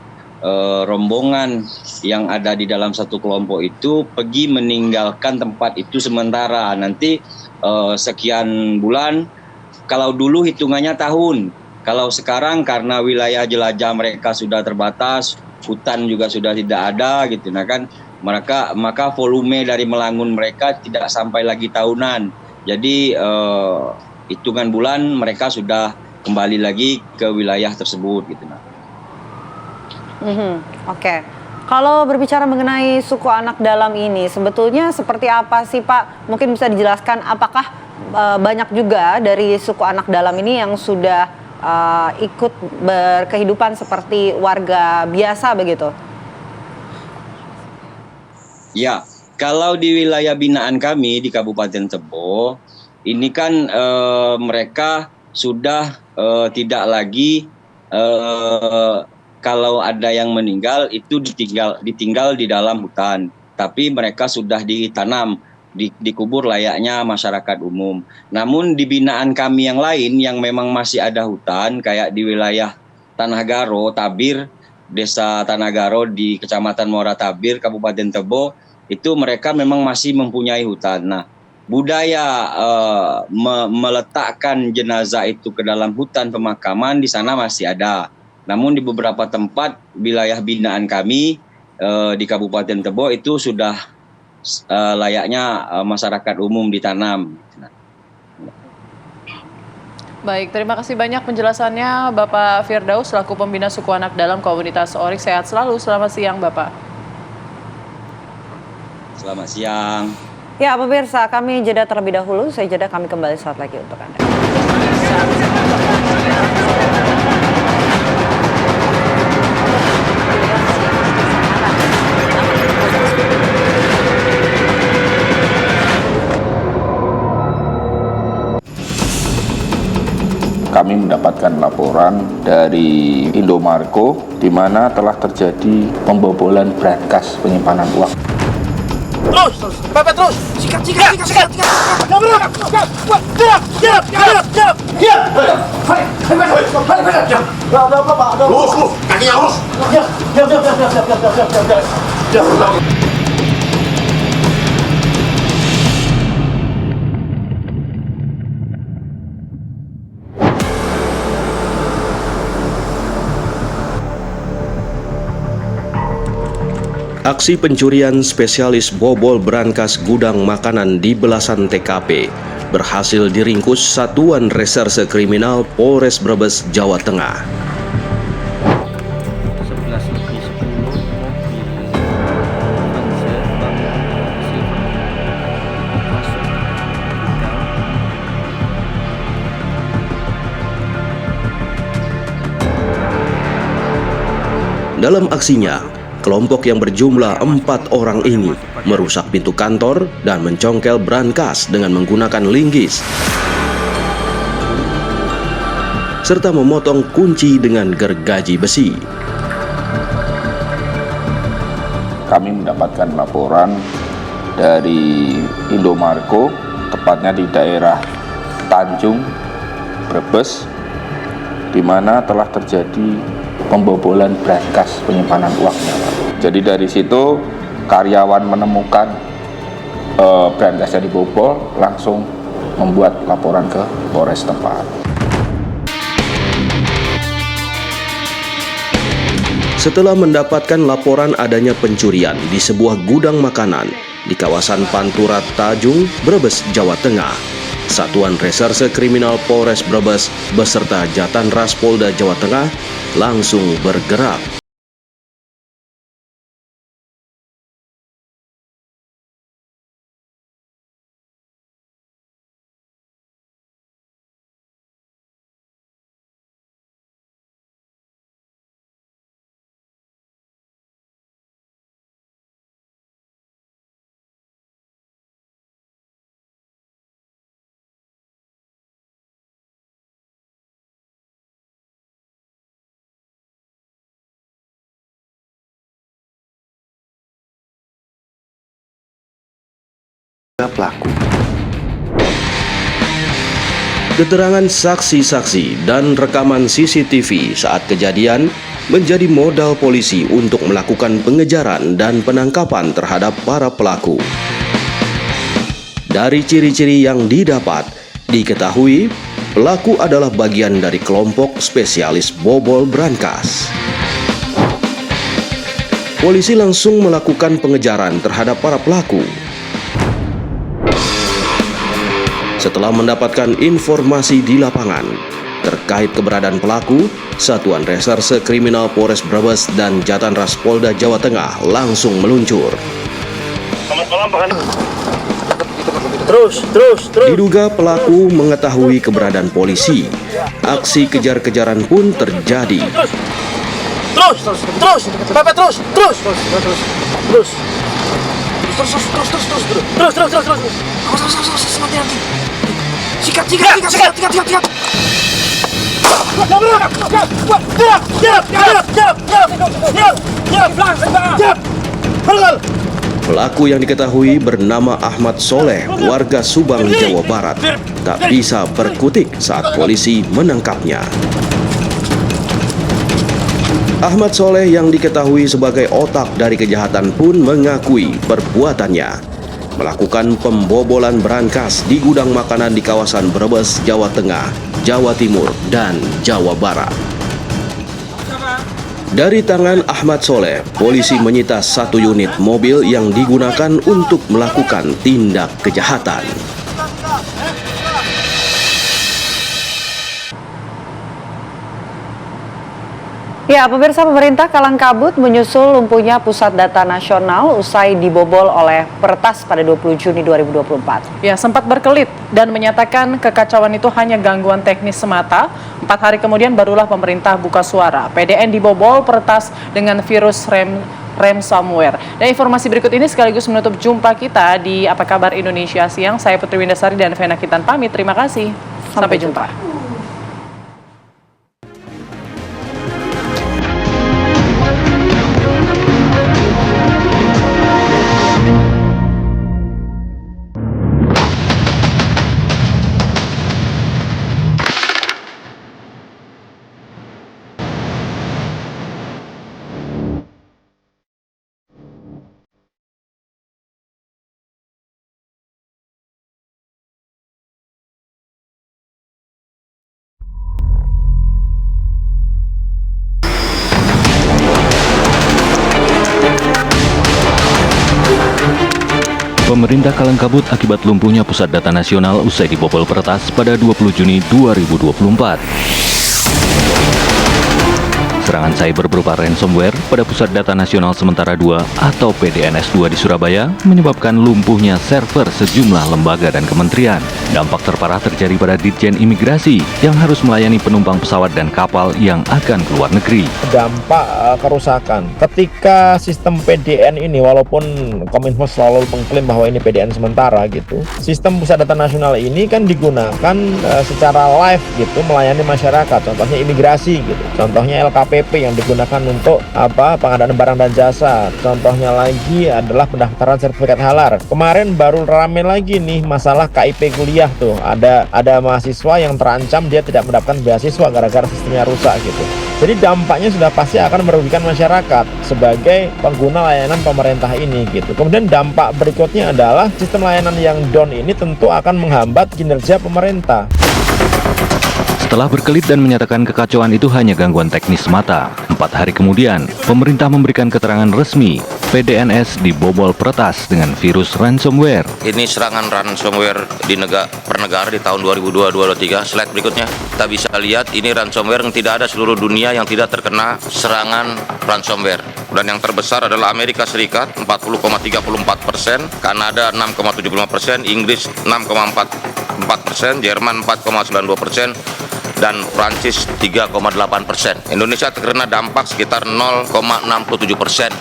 K: rombongan yang ada di dalam satu kelompok itu pergi meninggalkan tempat itu sementara. Nanti sekian bulan, kalau dulu hitungannya tahun, kalau sekarang karena wilayah jelajah mereka sudah terbatas, hutan juga sudah tidak ada gitu, nah kan maka volume dari Melangun mereka tidak sampai lagi tahunan. Jadi hitungan bulan mereka sudah kembali lagi ke wilayah tersebut gitu.
A: Oke. Kalau berbicara mengenai suku anak dalam ini, sebetulnya seperti apa sih Pak? Mungkin bisa dijelaskan apakah banyak juga dari suku anak dalam ini yang sudah ikut berkehidupan seperti warga biasa begitu?
K: Ya, kalau di wilayah binaan kami di Kabupaten Tebo, ini kan mereka sudah tidak lagi kalau ada yang meninggal itu ditinggal di dalam hutan, tapi mereka sudah ditanam dikubur layaknya masyarakat umum. Namun di binaan kami yang lain yang memang masih ada hutan, kayak di wilayah Tanah Garo, Tabir, Desa Tanah Garo di Kecamatan Muara Tabir, Kabupaten Tebo, itu mereka memang masih mempunyai hutan. Nah, budaya meletakkan jenazah itu ke dalam hutan pemakaman di sana masih ada. Namun di beberapa tempat wilayah binaan kami di Kabupaten Tebo itu sudah layaknya masyarakat umum ditanam.
B: Baik, terima kasih banyak penjelasannya Bapak Firdaus selaku pembina suku anak dalam komunitas Oryx. Sehat selalu. Selamat siang Bapak.
K: Selamat siang.
A: Ya pemirsa, kami jeda terlebih dahulu. Saya jeda, kami kembali saat lagi untuk Anda.
Q: Kami mendapatkan laporan dari Indomarko di mana telah terjadi pembobolan brankas penyimpanan uang.
R: Terus, pepet terus, sikat.
S: Aksi pencurian spesialis bobol brankas gudang makanan di belasan TKP berhasil diringkus Satuan Reserse Kriminal Polres Brebes, Jawa Tengah.
V: 11.10
S: Dalam aksinya, kelompok yang berjumlah 4 orang ini merusak pintu kantor dan mencongkel brankas dengan menggunakan linggis, serta memotong kunci dengan gergaji besi.
Q: Kami mendapatkan laporan dari Indomarko, tepatnya di daerah Tanjung, Brebes, di mana telah terjadi pembobolan brankas penyimpanan uangnya. Jadi dari situ karyawan menemukan brankasnya dibobol, langsung membuat laporan ke Polres tempat.
S: Setelah mendapatkan laporan adanya pencurian di sebuah gudang makanan di kawasan Pantura Tanjung, Brebes, Jawa Tengah, Satuan Reserse Kriminal Polres Brebes beserta Jatanras Polda Jawa Tengah langsung bergerak.
Q: Pelaku.
S: Keterangan saksi-saksi dan rekaman CCTV saat kejadian menjadi modal polisi untuk melakukan pengejaran dan penangkapan terhadap para pelaku. Dari ciri-ciri yang didapat, diketahui pelaku adalah bagian dari kelompok spesialis bobol brankas. Polisi langsung melakukan pengejaran terhadap para pelaku. Setelah mendapatkan informasi di lapangan terkait keberadaan pelaku, Satuan Reserse Kriminal Polres Brebes dan Jatanras Polda Jawa Tengah langsung meluncur.
R: Terus.
S: Diduga pelaku mengetahui keberadaan polisi. Aksi kejar-kejaran pun terjadi.
R: Terus, pepet terus. Hati-hati. Sikat.
S: Pelaku yang diketahui bernama Ahmad Soleh, warga Subang, Jawa Barat, tak bisa berkutik saat polisi menangkapnya. Ahmad Soleh yang diketahui sebagai otak dari kejahatan pun mengakui perbuatannya, melakukan pembobolan brankas di gudang makanan di kawasan Brebes, Jawa Tengah, Jawa Timur, dan Jawa Barat. Dari tangan Ahmad Soleh, polisi menyita 1 unit mobil yang digunakan untuk melakukan tindak kejahatan.
A: Ya, pemirsa, pemerintah kalang kabut menyusul lumpuhnya pusat data nasional usai dibobol oleh Pertas pada 20 Juni 2024.
B: Ya, sempat berkelit dan menyatakan kekacauan itu hanya gangguan teknis semata. 4 hari kemudian barulah pemerintah buka suara. PDN dibobol Pertas dengan virus ransomware. Dan informasi berikut ini sekaligus menutup jumpa kita di Apa Kabar Indonesia Siang. Saya Putri Windasari dan Vena Kitan pamit. Terima kasih. Sampai jumpa.
T: Pemerintah kalang kabut akibat lumpuhnya pusat data nasional usai dibobol Pertas pada 20 Juni 2024. Serangan cyber berupa ransomware pada Pusat Data Nasional Sementara 2 atau PDNS 2 di Surabaya menyebabkan lumpuhnya server sejumlah lembaga dan kementerian. Dampak terparah terjadi pada Ditjen Imigrasi yang harus melayani penumpang pesawat dan kapal yang akan ke luar negeri.
U: Dampak kerusakan ketika sistem PDN ini, walaupun Kominfo selalu mengklaim bahwa ini PDN sementara gitu, sistem Pusat Data Nasional ini kan digunakan secara live gitu, melayani masyarakat, contohnya imigrasi gitu, contohnya LKPP yang digunakan untuk pengadaan barang dan jasa, contohnya lagi adalah pendaftaran sertifikat halal. Kemarin baru rame lagi nih masalah KIP kuliah tuh, ada mahasiswa yang terancam dia tidak mendapatkan beasiswa gara-gara sistemnya rusak gitu. Jadi dampaknya sudah pasti akan merugikan masyarakat sebagai pengguna layanan pemerintah ini gitu. Kemudian dampak berikutnya adalah sistem layanan yang down ini tentu akan menghambat kinerja pemerintah.
T: Setelah berkelit dan menyatakan kekacauan itu hanya gangguan teknis semata, 4 hari kemudian, pemerintah memberikan keterangan resmi PDNS dibobol Pertas dengan virus ransomware.
E: Ini serangan ransomware di per negara di tahun 2022-2023. Slide berikutnya, kita bisa lihat ini ransomware yang tidak ada seluruh dunia yang tidak terkena serangan ransomware. Dan yang terbesar adalah Amerika Serikat 40,34%, Kanada 6,75%, Inggris 6,44%, Jerman 4,92%, dan Prancis 3,8%. Indonesia terkena dampak sekitar 0,67%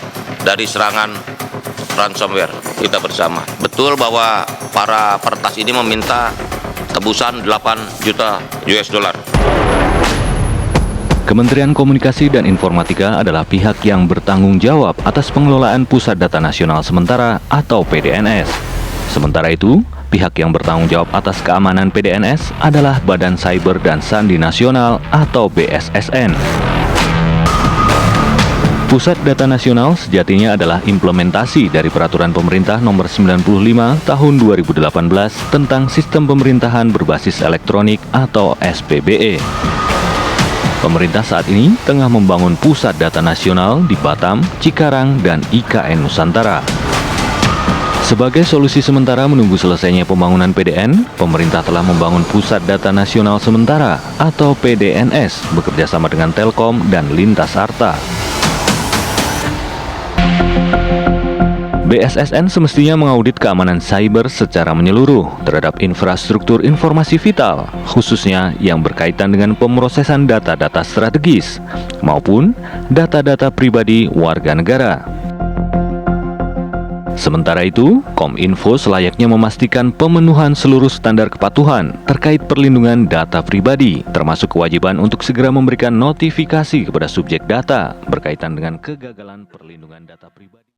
E: dari serangan ransomware. Kita bersama. Betul bahwa para Pertas ini meminta tebusan 8 juta US dollar.
T: Kementerian Komunikasi dan Informatika adalah pihak yang bertanggung jawab atas pengelolaan Pusat Data Nasional Sementara atau PDNS. Sementara itu, pihak yang bertanggung jawab atas keamanan PDNS adalah Badan Cyber dan Sandi Nasional atau BSSN. Pusat Data Nasional sejatinya adalah implementasi dari Peraturan Pemerintah Nomor 95 Tahun 2018 tentang Sistem Pemerintahan Berbasis Elektronik atau SPBE. Pemerintah saat ini tengah membangun Pusat Data Nasional di Batam, Cikarang, dan IKN Nusantara. Sebagai solusi sementara menunggu selesainya pembangunan PDN, pemerintah telah membangun Pusat Data Nasional Sementara atau PDNS bekerjasama dengan Telkom dan Lintas Arta. BSSN semestinya mengaudit keamanan cyber secara menyeluruh terhadap infrastruktur informasi vital, khususnya yang berkaitan dengan pemrosesan data-data strategis maupun data-data pribadi warga negara. Sementara itu, Kominfo selayaknya memastikan pemenuhan seluruh standar kepatuhan terkait perlindungan data pribadi, termasuk kewajiban untuk segera memberikan notifikasi kepada subjek data berkaitan dengan kegagalan perlindungan data pribadi.